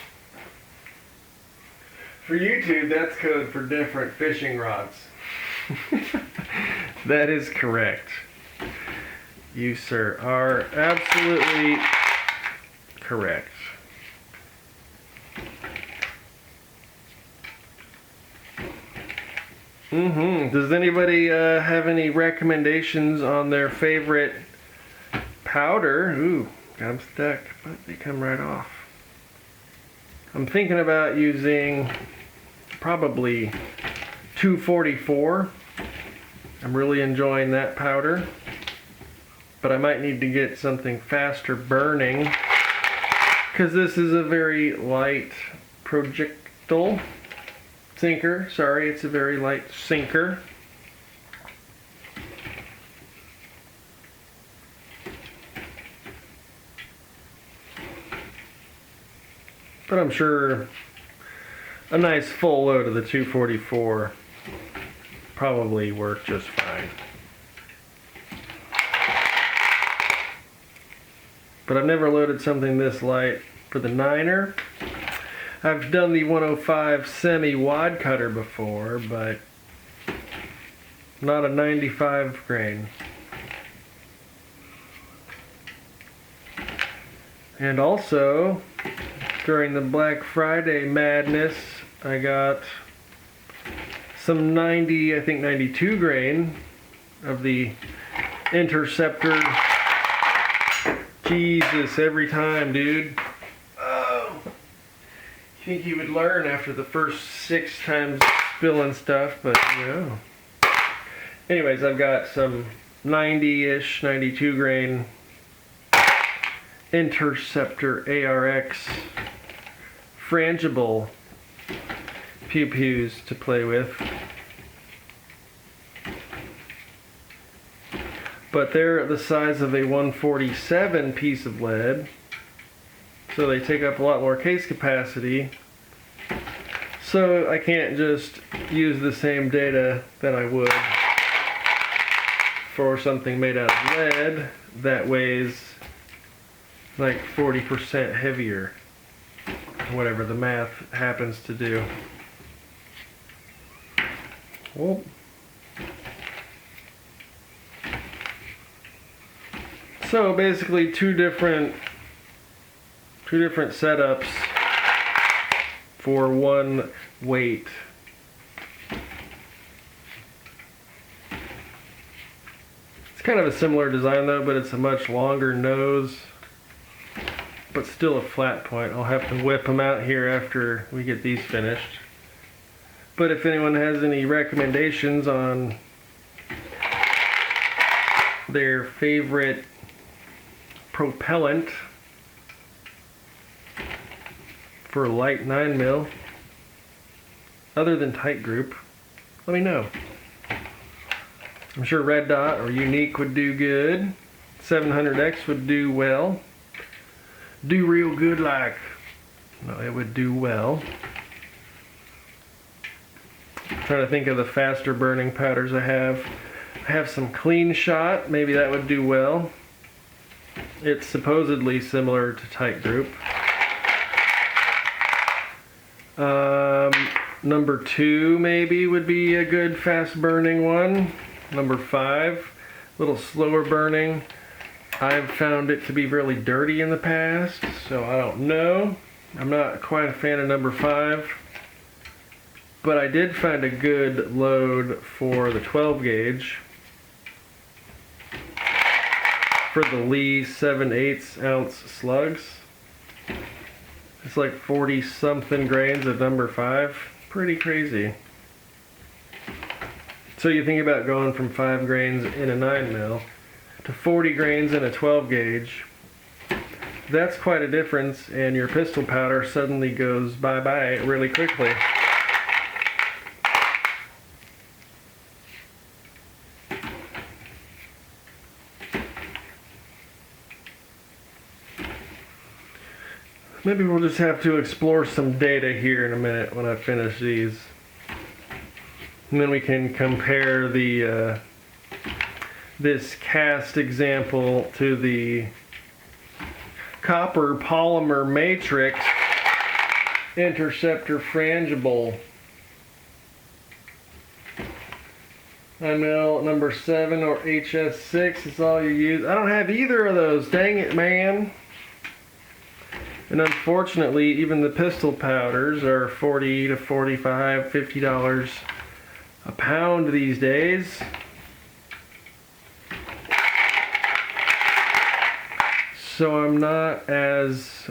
For YouTube, that's code for different fishing rods. That is correct. You, sir, are absolutely correct. Does anybody have any recommendations on their favorite powder? Ooh, got them stuck, but they come right off. I'm thinking about using probably 244. I'm really enjoying that powder, but I might need to get something faster burning because this is a very light projectile sinker. Sorry, it's a very light sinker. But I'm sure a nice full load of the 244 probably work just fine. But I've never loaded something this light for the 9er. I've done the 105 semi wad cutter before, but not a 95 grain. And also, during the Black Friday madness, I got some 90, I think 92 grain of the Interceptor. Jesus, every time, dude. Oh. You think he would learn after the first 6 times spilling stuff, but no. Anyways, I've got some 90-ish, 92 grain Interceptor ARX frangible pew-pews to play with. But they're the size of a 147 piece of lead, so they take up a lot more case capacity. So I can't just use the same data that I would for something made out of lead that weighs like 40% heavier. Whatever the math happens to do. Well, so basically two different setups for one weight. It's kind of a similar design though, but it's a much longer nose, but still a flat point. I'll have to whip them out here after we get these finished. But if anyone has any recommendations on their favorite propellant for light 9mm other than Tight Group, let me know. I'm sure Red Dot or Unique would do good. 700X would do well. Do real good, like, no, it would do well. I'm trying to think of the faster burning powders I have. I have some Clean Shot, maybe that would do well. It's supposedly similar to Tight Group. Number 2 maybe would be a good fast burning one. Number 5, a little slower burning. I've found it to be really dirty in the past, so I don't know. I'm not quite a fan of number 5. But I did find a good load for the 12 gauge. For the Lee 7/8 ounce slugs. It's like 40 something grains of number 5. Pretty crazy. So you think about going from 5 grains in a 9mm to 40 grains in a 12 gauge. That's quite a difference, and your pistol powder suddenly goes bye-bye really quickly. Maybe we'll just have to explore some data here in a minute when I finish these. And then we can compare the this cast example to the copper polymer matrix Interceptor frangible. 9mm number 7 or HS6 is all you use. I don't have either of those, dang it, man. And unfortunately, even the pistol powders are $40 to $45, $50 a pound these days. So I'm not as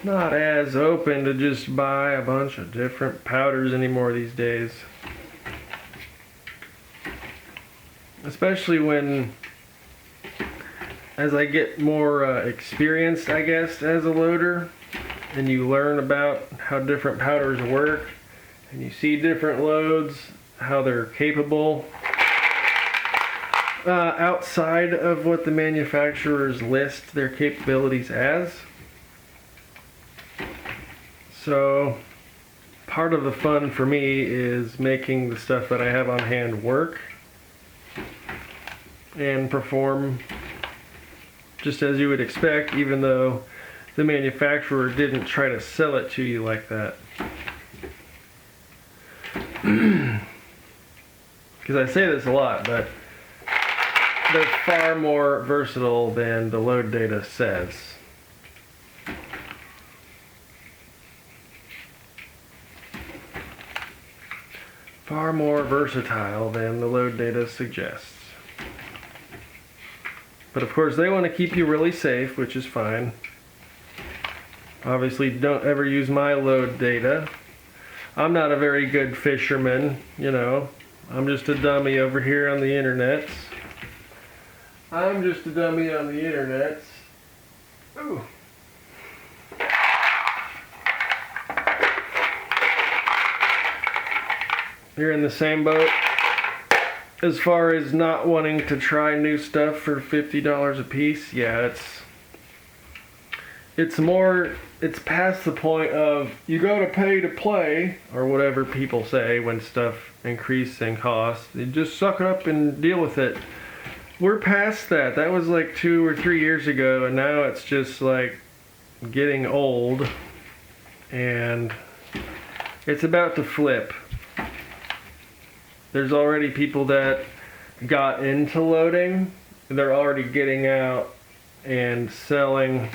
not as open to just buy a bunch of different powders anymore these days. Especially when, as I get more experienced, I guess, as a loader, and you learn about how different powders work, and you see different loads, how they're capable, outside of what the manufacturers list their capabilities as. So part of the fun for me is making the stuff that I have on hand work and perform just as you would expect, even though the manufacturer didn't try to sell it to you like that. Because I say this a lot, but they're far more versatile than the load data says. Far more versatile than the load data suggests. But of course they want to keep you really safe, which is fine. Obviously don't ever use my load data. I'm not a very good fisherman, you know. I'm just a dummy over here on the internets. I'm just a dummy on the internets. Ooh. You're in the same boat as far as not wanting to try new stuff for $50 a piece. Yeah, it's past the point of you gotta pay to play, or whatever people say when stuff increases in cost. You just suck it up and deal with it. We're past that. That was like 2 or 3 years ago, and now it's just like getting old, and it's about to flip. There's already people that got into loading. They're already getting out and selling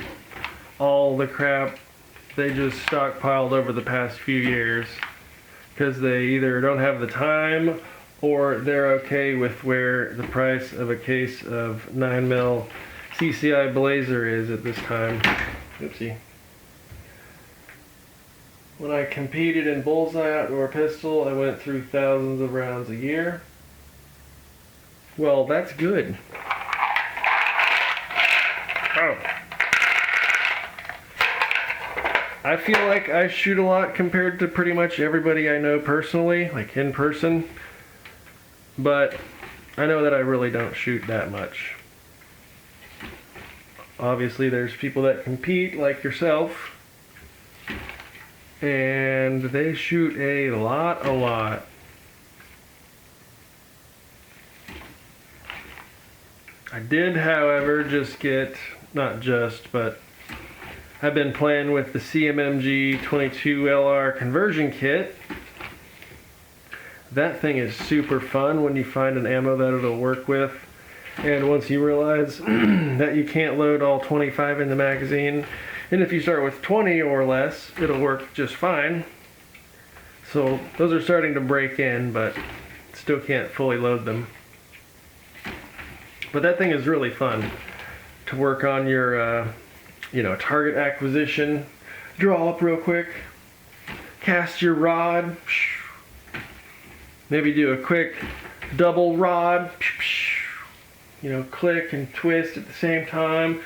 all the crap they just stockpiled over the past few years because they either don't have the time or they're okay with where the price of a case of 9mm CCI Blazer is at this time. Oopsie. When I competed in Bullseye Outdoor Pistol, I went through thousands of rounds a year. Well, that's good. Oh. I feel like I shoot a lot compared to pretty much everybody I know personally, like in person. But I know that I really don't shoot that much. Obviously, there's people that compete, like yourself, and they shoot a lot. I did, however, but I've been playing with the CMMG 22LR conversion kit. That thing is super fun when you find an ammo that it'll work with. And once you realize that you can't load all 25 in the magazine, and if you start with 20 or less, it'll work just fine. So those are starting to break in, but still can't fully load them. But that thing is really fun to work on your, target acquisition. Draw up real quick, cast your rod, maybe do a quick double rod, click and twist at the same time,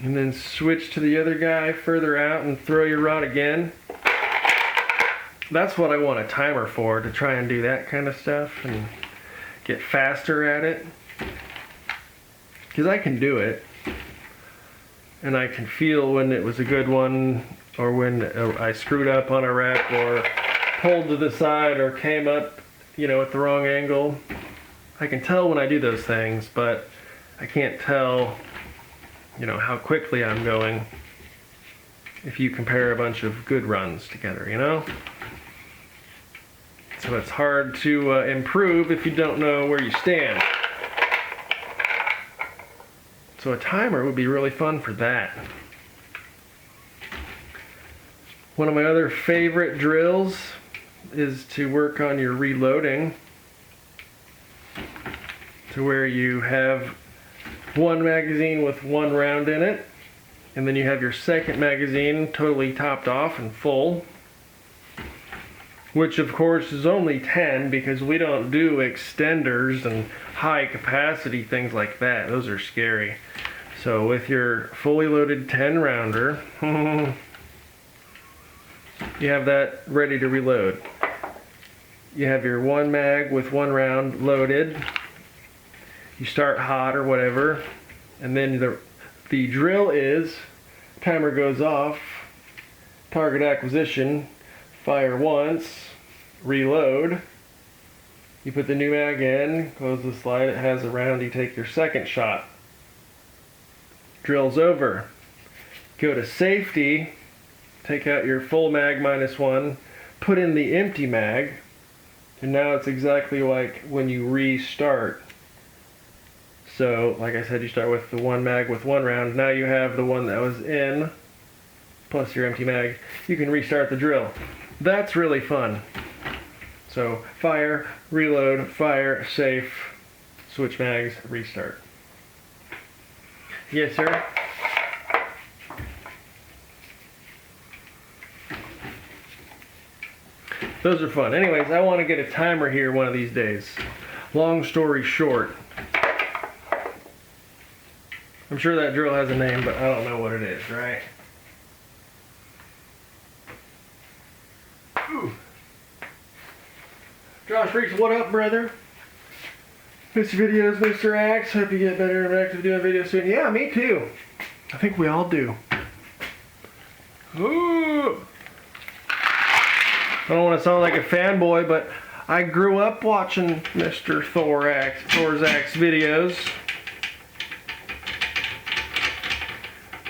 and then switch to the other guy further out and throw your rod again. That's what I want a timer for, to try and do that kind of stuff and get faster at it. Because I can do it, and I can feel when it was a good one, or when I screwed up on a rep, or pulled to the side, or came up, at the wrong angle. I can tell when I do those things, but I can't tell, how quickly I'm going if you compare a bunch of good runs together, So it's hard to improve if you don't know where you stand. So a timer would be really fun for that. One of my other favorite drills is to work on your reloading, to where you have one magazine with one round in it, And then you have your second magazine totally topped off and full, which of course is only 10 because we don't do extenders and high capacity things like that. Those are scary. So with your fully loaded 10 rounder, you have that ready to reload. You have your one mag with one round loaded. You start hot or whatever, and then the drill is, timer goes off, target acquisition, fire once, reload. You put the new mag in, close the slide, it has a round, you take your second shot. Drill's over. Go to safety, take out your full mag -1, put in the empty mag, and now it's exactly like when you restart. So, like I said, you start with the one mag with one round. Now you have the one that was in, plus your empty mag. You can restart the drill. That's really fun. So, fire, reload, fire, safe, switch mags, restart. Yes, sir? Those are fun. Anyways, I want to get a timer here one of these days. Long story short, I'm sure that drill has a name, but I don't know what it is, right? Ooh. Josh Reeks, what up, brother? Mr. Videos, Mr. Axe. Hope you get better and back to doing videos soon. Yeah, me too. I think we all do. Ooh. I don't want to sound like a fanboy, but I grew up watching Mr. Thorax videos.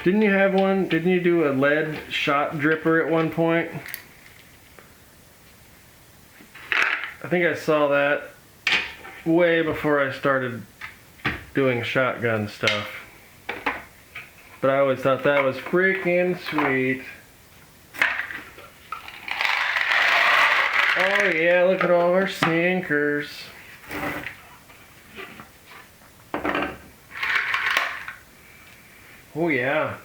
Didn't you have one? Didn't you do a lead shot dripper at one point? I think I saw that way before I started doing shotgun stuff. But I always thought that was freaking sweet. Oh yeah, look at all our sinkers. Oh yeah.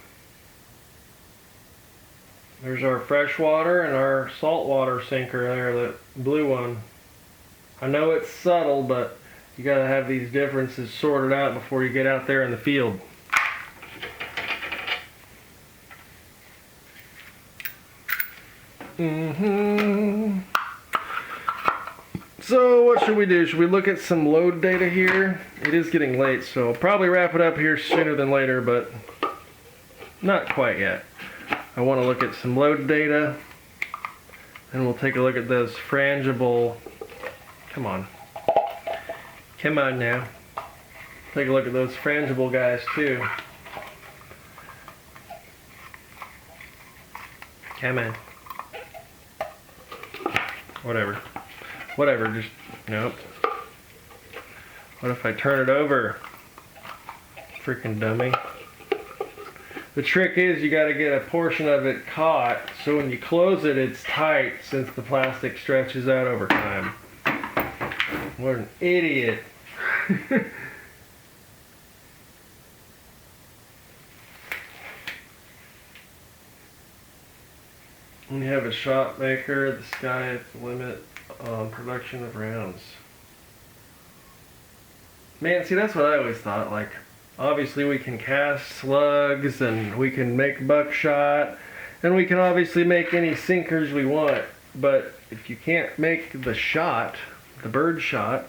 There's our freshwater and our saltwater sinker there, that blue one. I know it's subtle, but you gotta have these differences sorted out before you get out there in the field. So what should we do? Should we look at some load data here? It is getting late, so I'll probably wrap it up here sooner than later, but not quite yet. I want to look at some load data, and we'll take a look at those frangible. Come on now. Take a look at those frangible guys too. Come on. Whatever, just, nope. What if I turn it over? Freaking dummy. The trick is you gotta get a portion of it caught, so when you close it, it's tight since the plastic stretches out over time. What an idiot. When you have a shot maker, the sky at the limit on production of rounds. Man, see, that's what I always thought. Like, obviously we can cast slugs and we can make buckshot and we can obviously make any sinkers we want. But if you can't make the shot, the bird shot,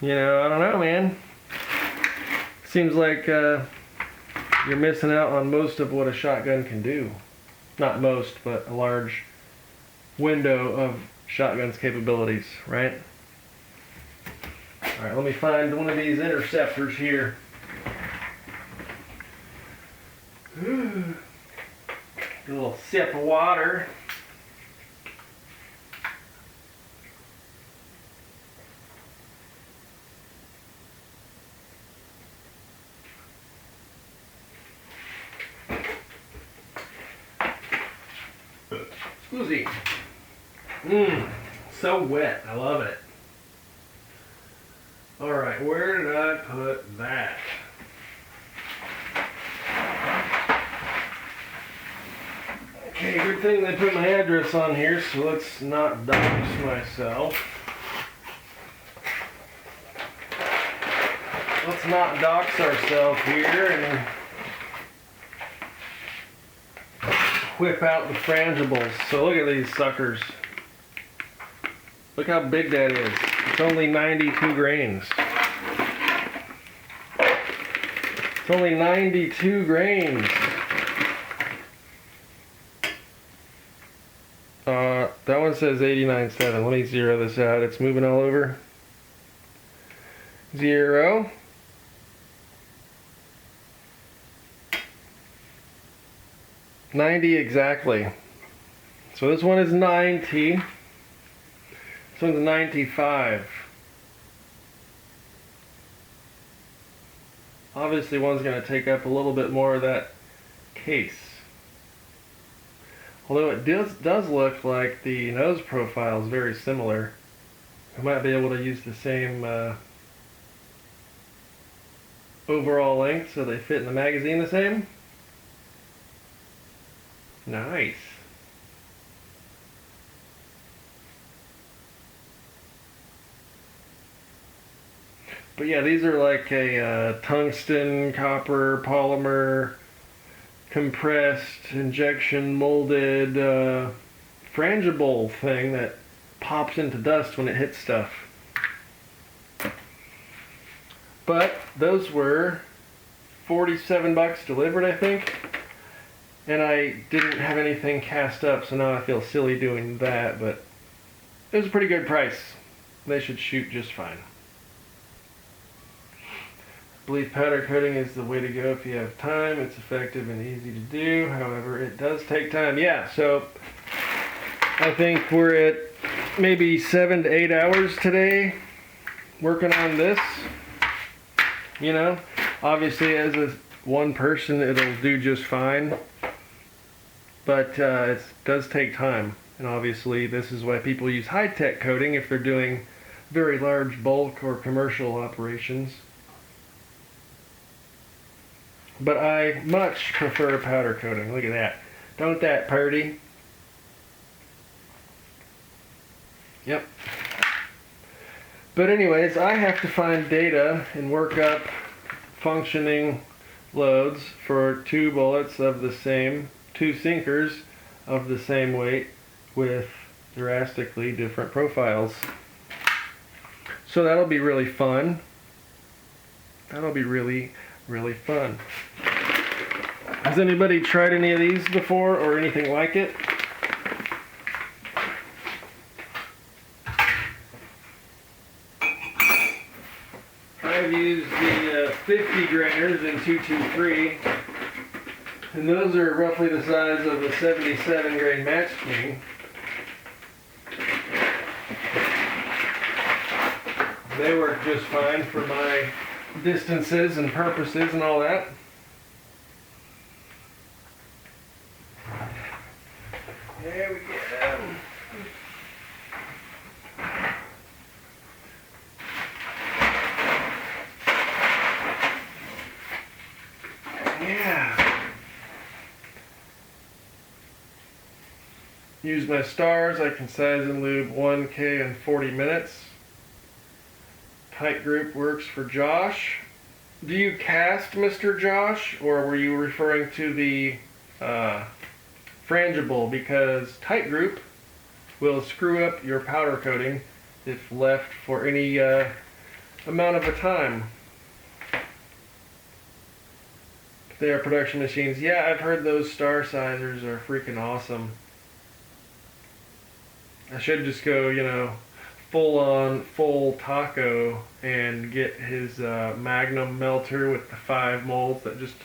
you know, I don't know, man. Seems like you're missing out on most of what a shotgun can do. Not most, but a large window of shotgun's capabilities, right? Alright, let me find one of these interceptors here. Ooh. Get a little sip of water. Scusi. So wet. I love it. Alright, where did I put that? Okay, good thing they put my address on here, so let's not dox myself. Let's not dox ourselves here and whip out the frangibles. So look at these suckers. Look how big that is. It's only 92 grains. It's only 92 grains. That one says 89.7. Let me zero this out. It's moving all over. 0. $90 exactly. So this one is 90. This one's 95. Obviously one's going to take up a little bit more of that case. Although it does look like the nose profile is very similar. I might be able to use the same overall length so they fit in the magazine the same. Nice. But yeah, these are like a tungsten, copper, polymer, compressed, injection molded, frangible thing that pops into dust when it hits stuff. But those were $47 delivered, I think. And I didn't have anything cast up, so now I feel silly doing that, but it was a pretty good price. They should shoot just fine. I believe powder coating is the way to go if you have time. It's effective and easy to do. However, it does take time. Yeah, so I think we're at maybe 7 to 8 hours today working on this. You know, obviously as a one person it'll do just fine. But it does take time. And obviously this is why people use high-tech coating if they're doing very large bulk or commercial operations. But I much prefer powder coating. Look at that. Don't that purty? Yep. But anyways, I have to find data and work up functioning loads for 2 bullets of the same, 2 sinkers of the same weight with drastically different profiles. So that'll be really fun. That'll be really, really fun. Has anybody tried any of these before or anything like it? I've used the 50 grainers in 223, and those are roughly the size of a 77 grain Match King. They work just fine for my distances and purposes and all that. There we go. Yeah. Use my stars. I can size and lube 1K in 40 minutes. Tight group works for Josh. Do you cast, Mr. Josh, or were you referring to the frangible? Because tight group will screw up your powder coating if left for any amount of a time. They are production machines. Yeah, I've heard those star sizers are freaking awesome. I should just go, you know, full taco and get his Magnum melter with the 5 molds that just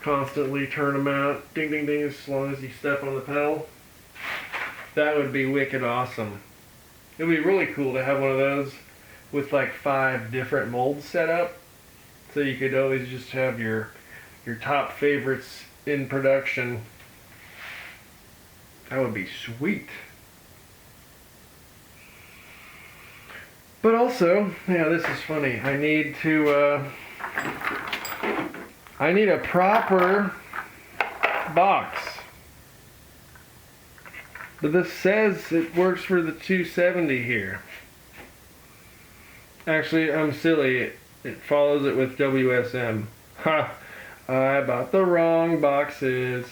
constantly turn them out, ding ding ding, as long as you step on the pedal. That would be wicked awesome. It would be really cool to have one of those with like 5 different molds set up, so you could always just have your top favorites in production. That would be sweet. But also, yeah, this is funny. I need a proper box. But this says it works for the 270 here. Actually, I'm silly. It follows it with WSM. Ha! I bought the wrong boxes.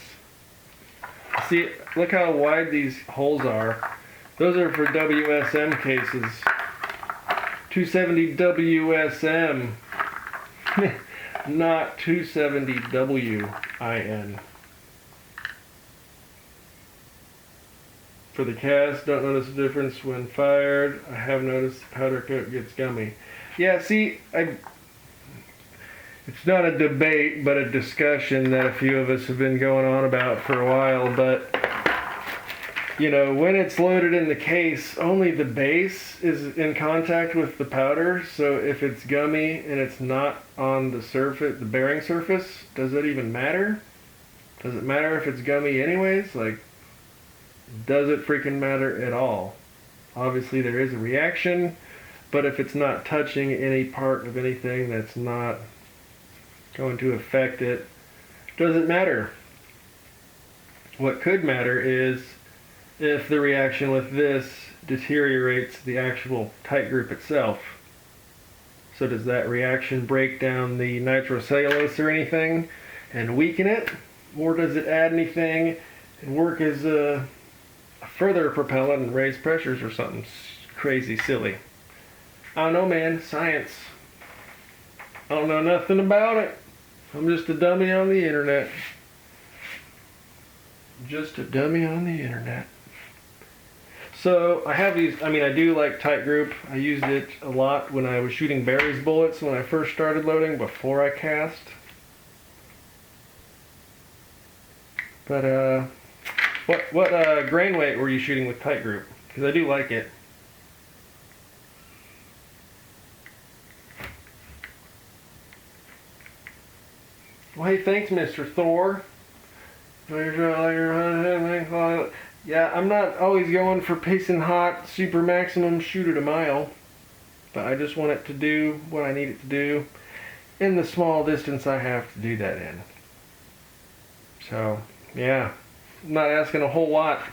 See, look how wide these holes are. Those are for WSM cases. 270 WSM. Not 270 WIN. For the cast, don't notice the difference when fired. I have noticed the powder coat gets gummy. Yeah, see, it's not a debate, but a discussion that a few of us have been going on about for a while. But, you know, when it's loaded in the case, only the base is in contact with the powder. So if it's gummy and it's not on the surface, the bearing surface, does it even matter? Does it matter if it's gummy anyways? Like, does it freaking matter at all? Obviously there is a reaction, but if it's not touching any part of anything that's not going to affect it, does it matter? What could matter is if the reaction with this deteriorates the actual tight group itself. So does that reaction break down the nitrocellulose or anything and weaken it? Or does it add anything and work as a further propellant and raise pressures or something crazy silly? I don't know, man. Science. I don't know nothing about it. I'm just a dummy on the internet. Just a dummy on the internet. So I have these, I do like tight group. I used it a lot when I was shooting Barry's bullets when I first started loading before I cast. But what grain weight were you shooting with tight group? Because I do like it. Well, hey, thanks, Mr. Thor. Yeah, I'm not always going for pacing hot, super maximum shoot at a mile. But I just want it to do what I need it to do in the small distance I have to do that in. So, yeah. I'm not asking a whole lot,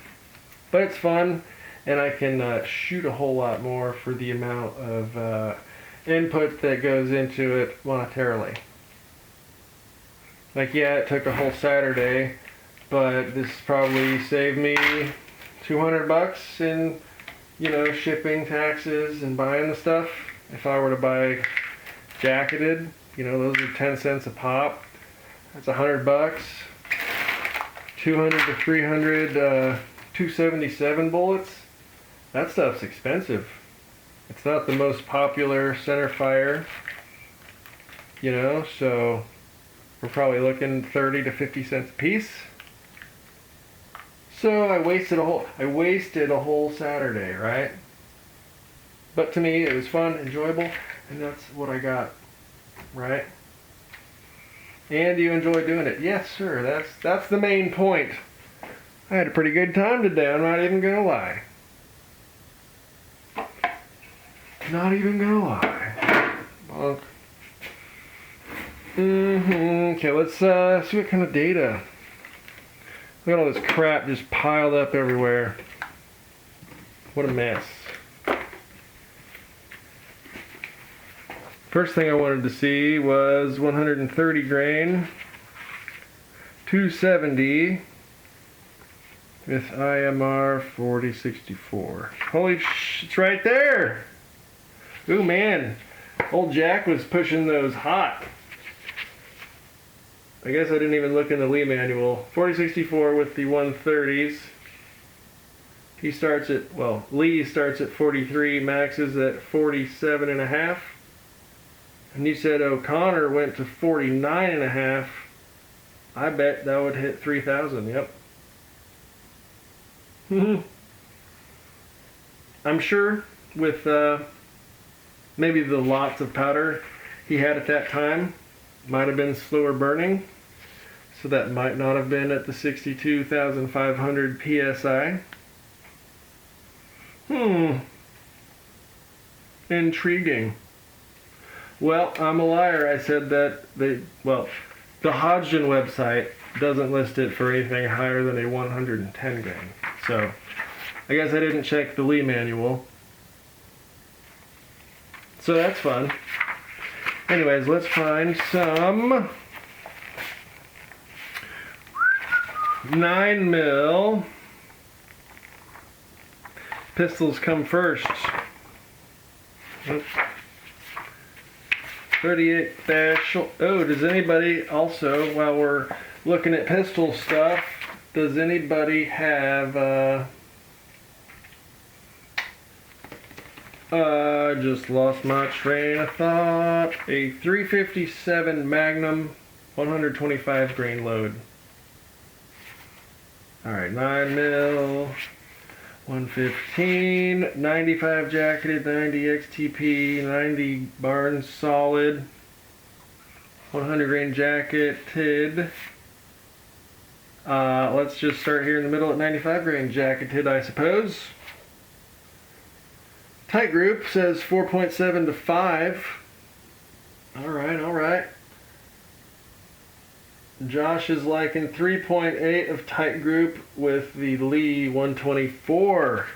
but it's fun, and I can shoot a whole lot more for the amount of input that goes into it monetarily. Like, yeah, it took a whole Saturday, but this probably saved me $200 in, you know, shipping, taxes, and buying the stuff. If I were to buy jacketed, you know, those are 10 cents a pop. That's $100. 200 to 300 277 bullets. That stuff's expensive. It's not the most popular center fire, you know, so we're probably looking 30 to 50 cents a piece. So I wasted a whole Saturday, right? But to me, it was fun, enjoyable, and that's what I got, right? And you enjoy doing it. Yes, sir. That's the main point. I had a pretty good time today. I'm not even gonna lie. Not even gonna lie. Bonk. Okay, let's see what kind of data. Look at all this crap just piled up everywhere. What a mess. First thing I wanted to see was 130 grain, 270 with IMR 4064. Holy it's right there! Ooh man, old Jack was pushing those hot. I guess I didn't even look in the Lee manual. 4064 with the 130s. He starts at, well, Lee starts at 43, Max is at 47 and a half. And you said O'Connor went to 49 and a half. I bet that would hit 3,000. Yep. I'm sure with maybe the lots of powder he had at that time might have been slower burning. So that might not have been at the 62,500 PSI. Intriguing. Well, I'm a liar. I said that the Hodgdon website doesn't list it for anything higher than a 110 grain. So I guess I didn't check the Lee manual. So that's fun. Anyways, let's find some 9mm. Pistols come first. 38 batch. Oh, does anybody also, while we're looking at pistol stuff, does anybody have just lost my train of thought. A 357 Magnum 125 grain load. Alright, 9mm, 115, 95 jacketed, 90 XTP, 90 Barnes solid, 100 grain jacketed. Let's just start here in the middle at 95 grain jacketed, I suppose. Tight group says 4.7 to 5. Alright, alright. Josh is liking 3.8 of tight group with the Lee 124.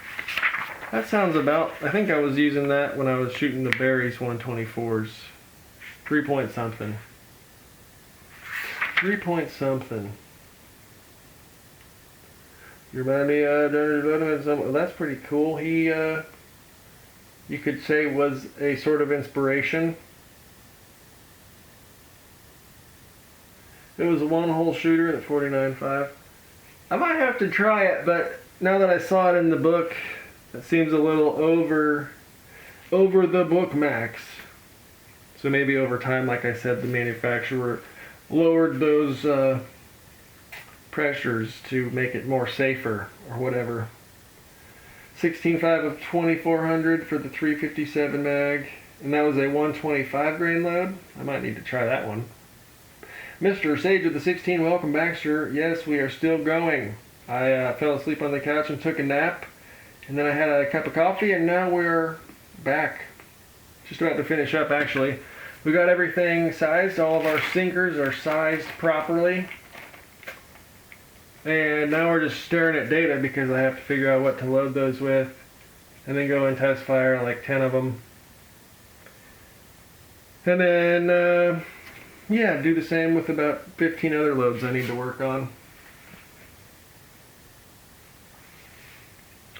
That sounds about, I think I was using that when I was shooting the Barry's 124s. 3 point something. 3 point something. You remind me of, that's pretty cool. He, you could say was a sort of inspiration. It was a one-hole shooter at 49.5. I might have to try it, but now that I saw it in the book, it seems a little over the book max. So maybe over time, like I said, the manufacturer lowered those pressures to make it more safer or whatever. 16.5 of 2400 for the 357 mag, and that was a 125 grain load. I might need to try that one. Mr. Sage with the 16, welcome back, sir. Yes, we are still going. I fell asleep on the couch and took a nap, and then I had a cup of coffee, and now we're back. Just about to finish up, actually. We got everything sized. All of our sinkers are sized properly. And now we're just staring at data because I have to figure out what to load those with, and then go and test fire like 10 of them. And then, yeah, do the same with about 15 other loads I need to work on.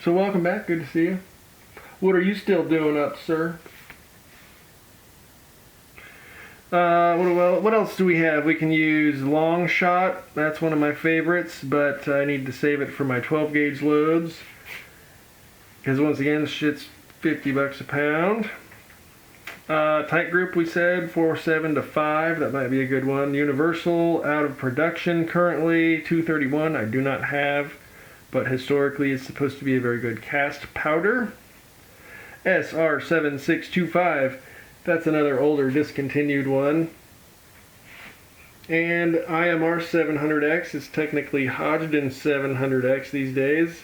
So welcome back, good to see you. What are you still doing up, sir? What else do we have? We can use long shot. That's one of my favorites, but I need to save it for my 12 gauge loads. Because once again, this shit's $50 a pound. Tight group, we said 4.7 to 5. That might be a good one. Universal, out of production currently. 231, I do not have, but historically it's supposed to be a very good cast powder. SR7625. That's another older discontinued one. And IMR 700X is technically Hodgdon 700X these days.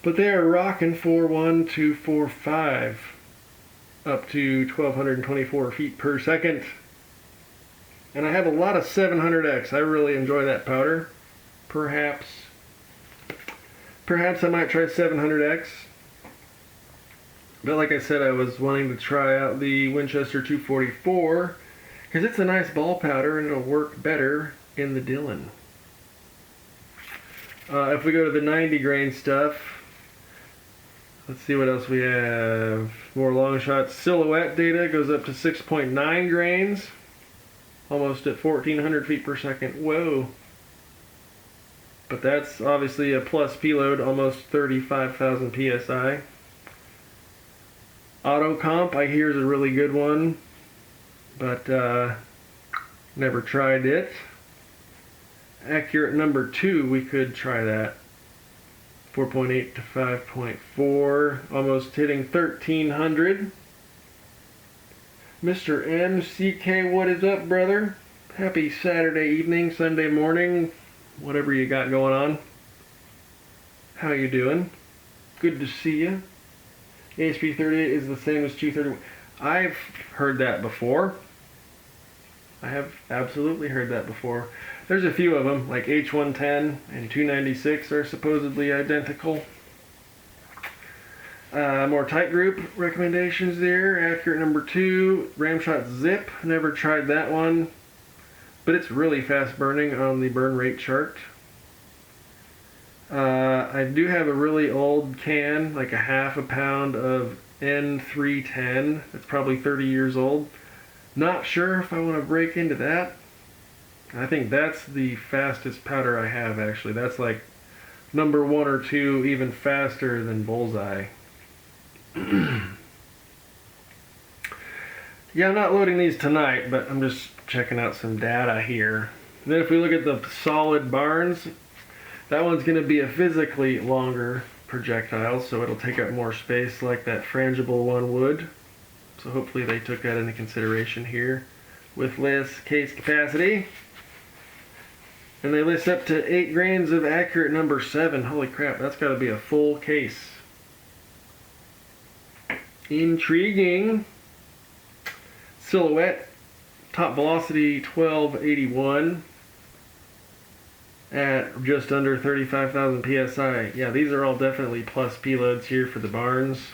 But they are rocking 41245 up to 1224 feet per second. And I have a lot of 700X. I really enjoy that powder. Perhaps I might try 700X. But like I said, I was wanting to try out the Winchester 244 because it's a nice ball powder and it'll work better in the Dillon. If we go to the 90 grain stuff, let's see what else we have. More long shot silhouette data goes up to 6.9 grains, almost at 1400 feet per second. Whoa. But that's obviously a plus P load, almost 35,000 psi. Auto Comp, I hear, is a really good one, but never tried it. Accurate number 2, we could try that. 4.8 to 5.4, almost hitting 1300. Mr. MCK, what is up, brother? Happy Saturday evening, Sunday morning, whatever you got going on. How you doing? Good to see you. ASP 38 is the same as 231. I've heard that before. I have absolutely heard that before. There's a few of them, like H110 and 296 are supposedly identical. More tight group recommendations there. Accurate number 2, Ramshot Zip. Never tried that one, but it's really fast burning on the burn rate chart. I do have a really old can, like a half a pound of N310. It's probably 30 years old. Not sure if I want to break into that. I think that's the fastest powder I have, actually. That's like number 1 or 2, even faster than Bullseye. Yeah, I'm not loading these tonight, but I'm just checking out some data here. And then if we look at the solid Barnes, that one's going to be a physically longer projectile, so it'll take up more space like that frangible one would. So hopefully they took that into consideration here with less case capacity. And they list up to 8 grains of accurate number 7. Holy crap, that's got to be a full case. Intriguing. Silhouette, top velocity 1281 at just under 35,000 psi. Yeah, these are all definitely plus P loads here for the Barnes.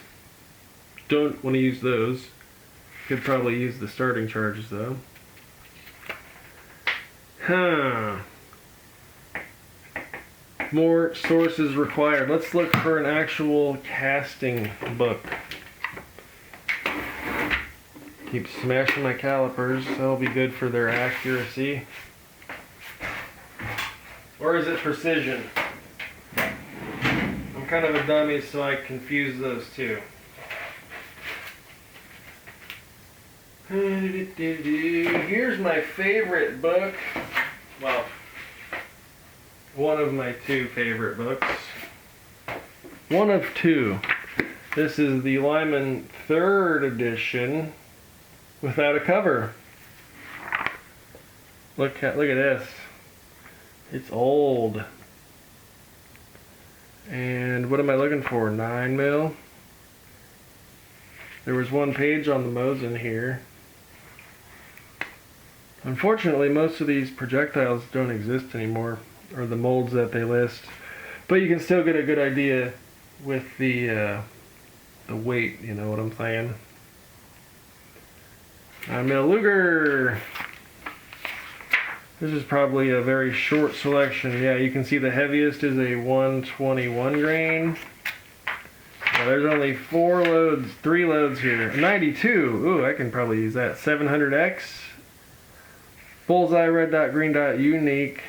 Don't want to use those. Could probably use the starting charges though. More sources required. Let's look for an actual casting book. Keep smashing my calipers. That'll be good for their accuracy. Or is it precision? I'm kind of a dummy, so I confuse those two. Here's my favorite book. Well, one of my 2 favorite books. One of 2. This is the Lyman 3rd edition without a cover. Look at this. It's old. And what am I looking for? 9 mil. There was 1 page on the Mosin here. Unfortunately, most of these projectiles don't exist anymore, or the molds that they list. But you can still get a good idea with the weight, you know what I'm saying? 9 mil Luger. This is probably a very short selection. Yeah, you can see the heaviest is a 121 grain. Now, there's only 3 loads here. 92. Ooh, I can probably use that. 700X. Bullseye red dot green dot unique.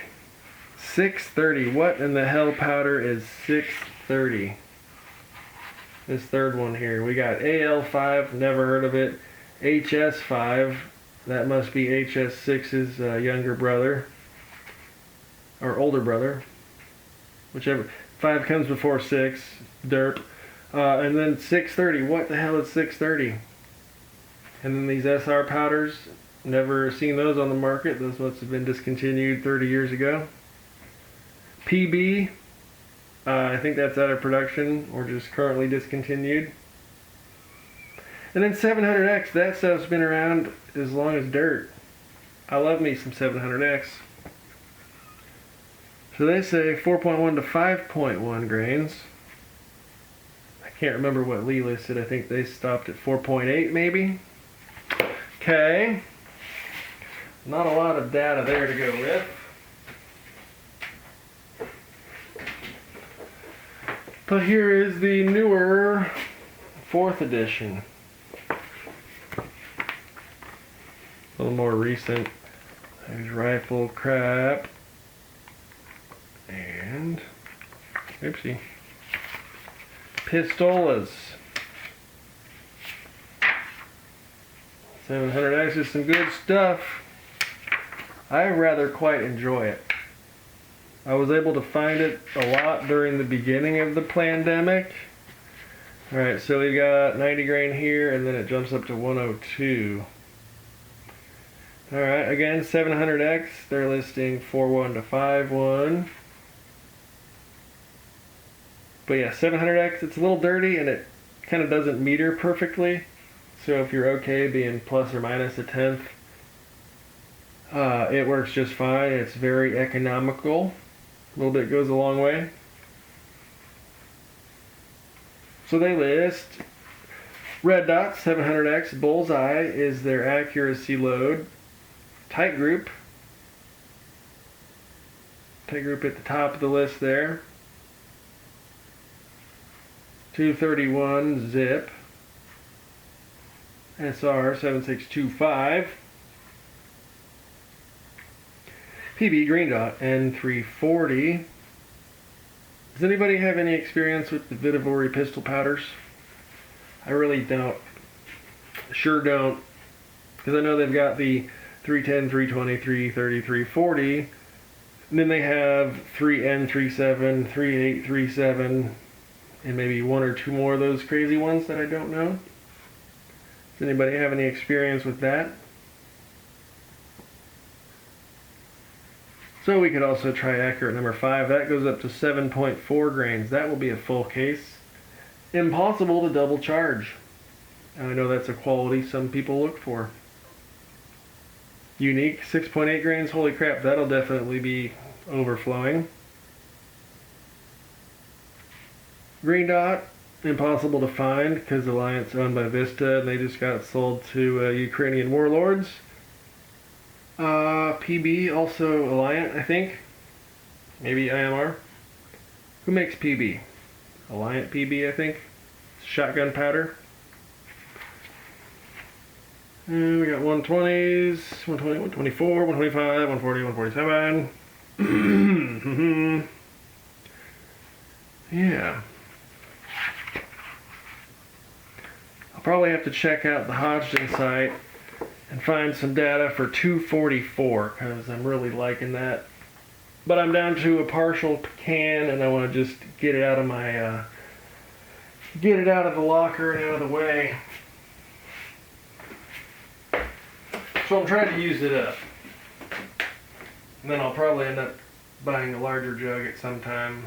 630. What in the hell powder is 630? This third one here. We got AL5. Never heard of it. HS5, that must be HS6's younger brother, or older brother, whichever. 5 comes before 6, derp. And then 630, what the hell is 630? And then these SR powders, never seen those on the market. Those must have been discontinued 30 years ago. PB, I think that's out of production, or just currently discontinued. And then 700X, that stuff's been around as long as dirt. I love me some 700X. So they say 4.1 to 5.1 grains. I can't remember what Lee listed. I think they stopped at 4.8 maybe. Okay. Not a lot of data there to go with. But here is the newer 4th edition. A little more recent. There's rifle crap. And oopsie. Pistolas. 700X is some good stuff. I rather quite enjoy it. I was able to find it a lot during the beginning of the pandemic. Alright, so we got 90 grain here, and then it jumps up to 102. Alright, again, 700X, they're listing 4.1 to 5.1. But yeah, 700X, it's a little dirty, and it kind of doesn't meter perfectly. So if you're okay being plus or minus a tenth, it works just fine. It's very economical. A little bit goes a long way. So they list Red Dot 700X Bullseye is their accuracy load. Tight Group at the top of the list there. 231 Zip. SR 7625. PB Green Dot N340. Does anybody have any experience with the Vihtavuori pistol powders? I really don't. Sure don't. Because I know they've got the 310, 320, 330, 340. And then they have 3N37, 3837, and maybe one or two more of those crazy ones that I don't know. Does anybody have any experience with that? So we could also try accurate number 5. That goes up to 7.4 grains. That will be a full case. Impossible to double charge. I know that's a quality some people look for. Unique 6.8 grains. Holy crap, that'll definitely be overflowing. Green Dot, impossible to find because Alliance owned by Vista and they just got sold to Ukrainian warlords. PB, also Alliant, I think. Maybe IMR. Who makes PB? Alliant PB, I think. Shotgun powder. And we got 120s, 120, 124, 125, 140, 147. Yeah. I'll probably have to check out the Hodgdon site and find some data for 244 because I'm really liking that. But I'm down to a partial can and I want to just get it out of my get it out of the locker and out of the way. So I'm trying to use it up. And then I'll probably end up buying a larger jug at some time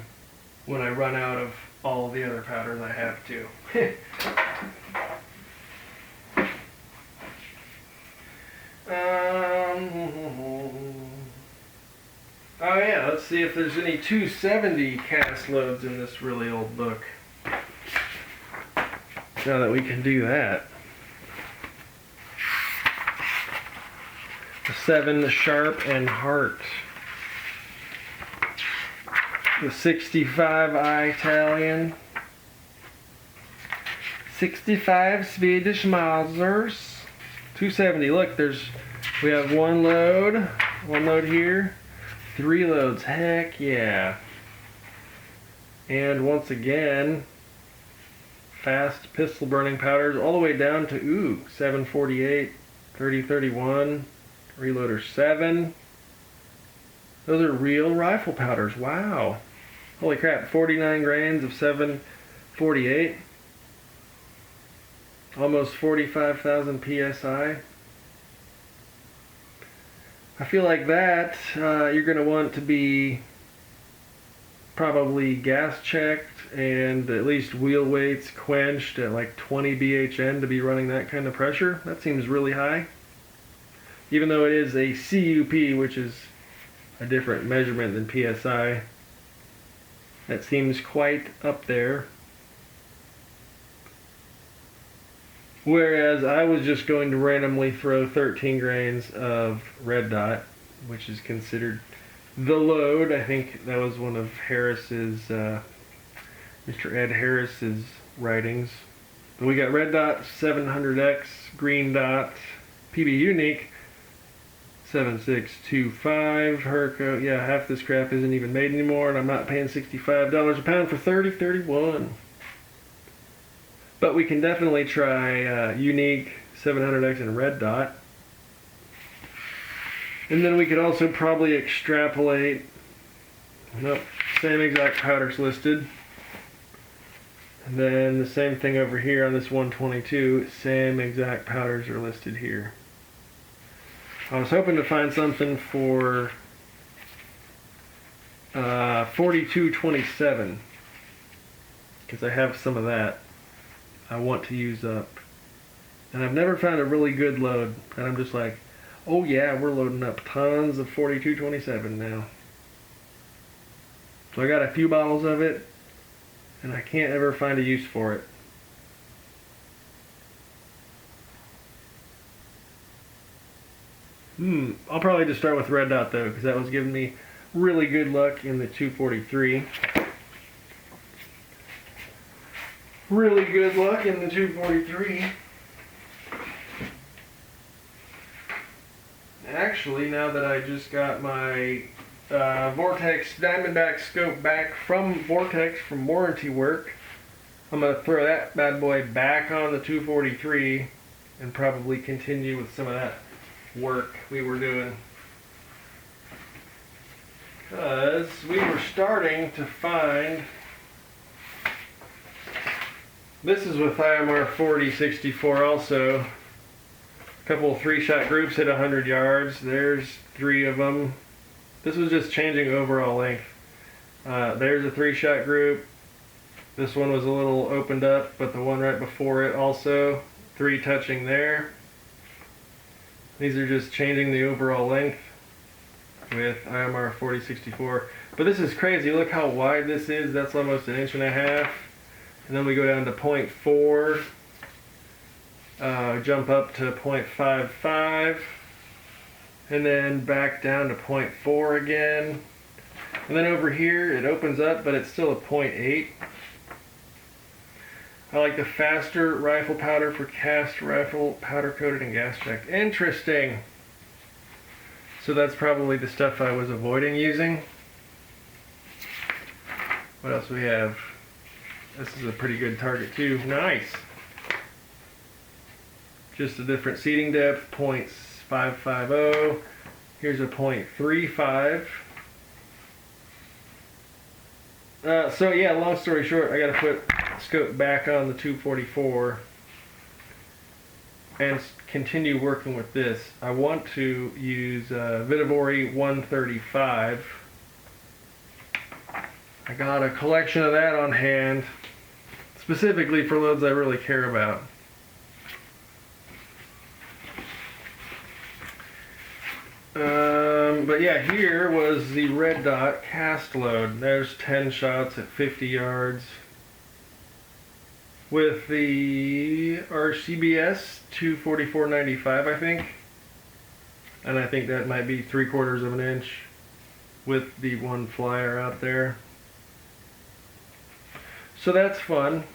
when I run out of all the other powders I have too. Oh yeah, let's see if there's any 270 cast loads in this really old book. Now that we can do that. The 7 Sharp and Heart. The 65 Italian. 65 Swedish Mausers. 270. Look, we have one load here, 3 loads. Heck yeah! And once again, fast pistol burning powders all the way down to 748, 3031, reloader 7. Those are real rifle powders. Wow! Holy crap! 49 grains of 748. Almost 45,000 PSI. I feel like that you're going to want to be probably gas checked and at least wheel weights quenched at like 20 BHN to be running that kind of pressure. That seems really high. Even though it is a CUP, which is a different measurement than PSI, that seems quite up there. Whereas I was just going to randomly throw 13 grains of Red Dot, which is considered the load. I think that was one of Harris's, Mr. Ed Harris's writings. But we got Red Dot 700X, Green Dot, PB Unique 7625, Herco. Yeah, half this crap isn't even made anymore, and I'm not paying $65 a pound for 3031. But we can definitely try Unique 700X and Red Dot. And then we could also probably extrapolate. Nope, same exact powders listed. And then the same thing over here on this 122, same exact powders are listed here. I was hoping to find something for 4227 because I have some of that I want to use up. And I've never found a really good load. And I'm just like, oh yeah, we're loading up tons of 4227 now. So I got a few bottles of it, and I can't ever find a use for it. I'll probably just start with red dot though, because that was giving me really good luck in the 243. Really good luck in the 243. Actually, now that I just got my Vortex Diamondback scope back from Vortex from warranty work, I'm going to throw that bad boy back on the 243 and probably continue with some of that work we were doing. Because we were starting to find, this is with IMR 4064 also, a couple of 3-shot groups hit 100 yards. There's 3 of them. This was just changing overall length. There's a 3-shot group. This one was a little opened up, but the one right before it also, 3 touching there. These are just changing the overall length with IMR 4064. But this is crazy. Look how wide this is. That's almost 1.5 inches. And then we go down to 0.4. Jump up to 0.55. And then back down to 0.4 again. And then over here it opens up, but it's still a 0.8. I like the faster rifle powder for cast rifle, powder coated and gas checked. Interesting. So that's probably the stuff I was avoiding using. What else do we have? This is a pretty good target too. Nice. Just a different seating depth, 0.550. Here's a 0.35. So yeah, long story short, I gotta put scope back on the 244 and continue working with this. I want to use Vihtavuori 135. I got a collection of that on hand, specifically for loads I really care about. But yeah, here was the red dot cast load. There's 10 shots at 50 yards. With the RCBS 244.95, I think. And I think that might be 3/4 of an inch with the one flyer out there. So that's fun.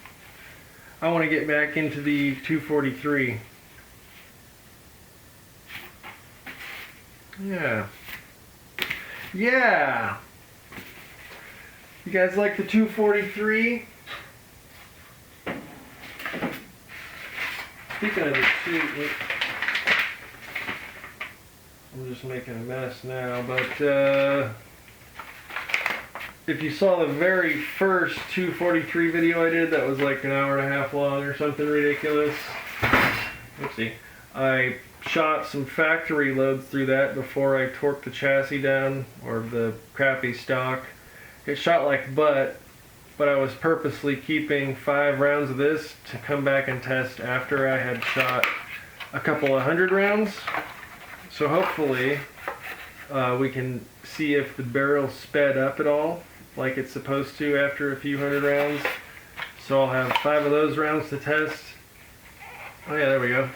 I want to get back into the 243. Yeah. Yeah! You guys like the 243? Speaking of the two, I'm just making a mess now, but if you saw the very first 243 video I did, that was like 1.5 hours long or something ridiculous. Oopsie. I shot some factory loads through that before I torqued the chassis down, or the crappy stock. It shot like butt, but I was purposely keeping 5 rounds of this to come back and test after I had shot a couple of 100 rounds. So hopefully we can see if the barrel sped up at all, like it's supposed to after a few 100 rounds. So I'll have 5 of those rounds to test. Oh yeah, there we go.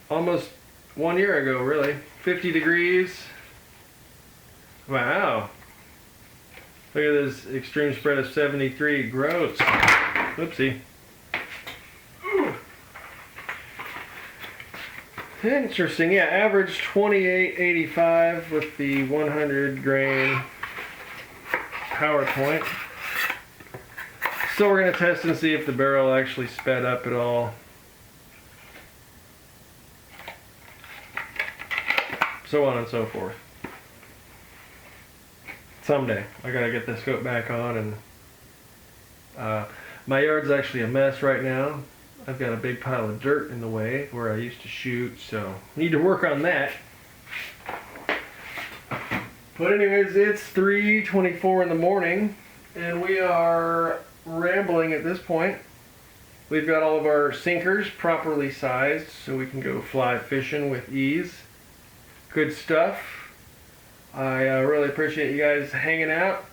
Almost 1 year ago, really. 50 degrees. Wow. Look at this extreme spread of 73. Gross. Whoopsie. Interesting. Yeah, average 28.85 with the 100 grain power point. So we're going to test and see if the barrel actually sped up at all. So on and so forth. Someday. I gotta get the scope back on, and my yard's actually a mess right now. I've got a big pile of dirt in the way where I used to shoot, so need to work on that. But anyways, it's 3:24 in the morning, and we are rambling at this point. We've got all of our sinkers properly sized so we can go fly fishing with ease. Good stuff. I really appreciate you guys hanging out.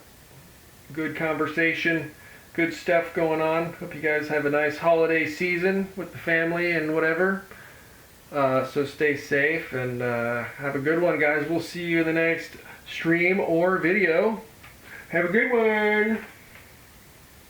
Good conversation. Good stuff going on. Hope you guys have a nice holiday season with the family and whatever. So stay safe and have a good one, guys. We'll see you in the next stream or video. Have a good one.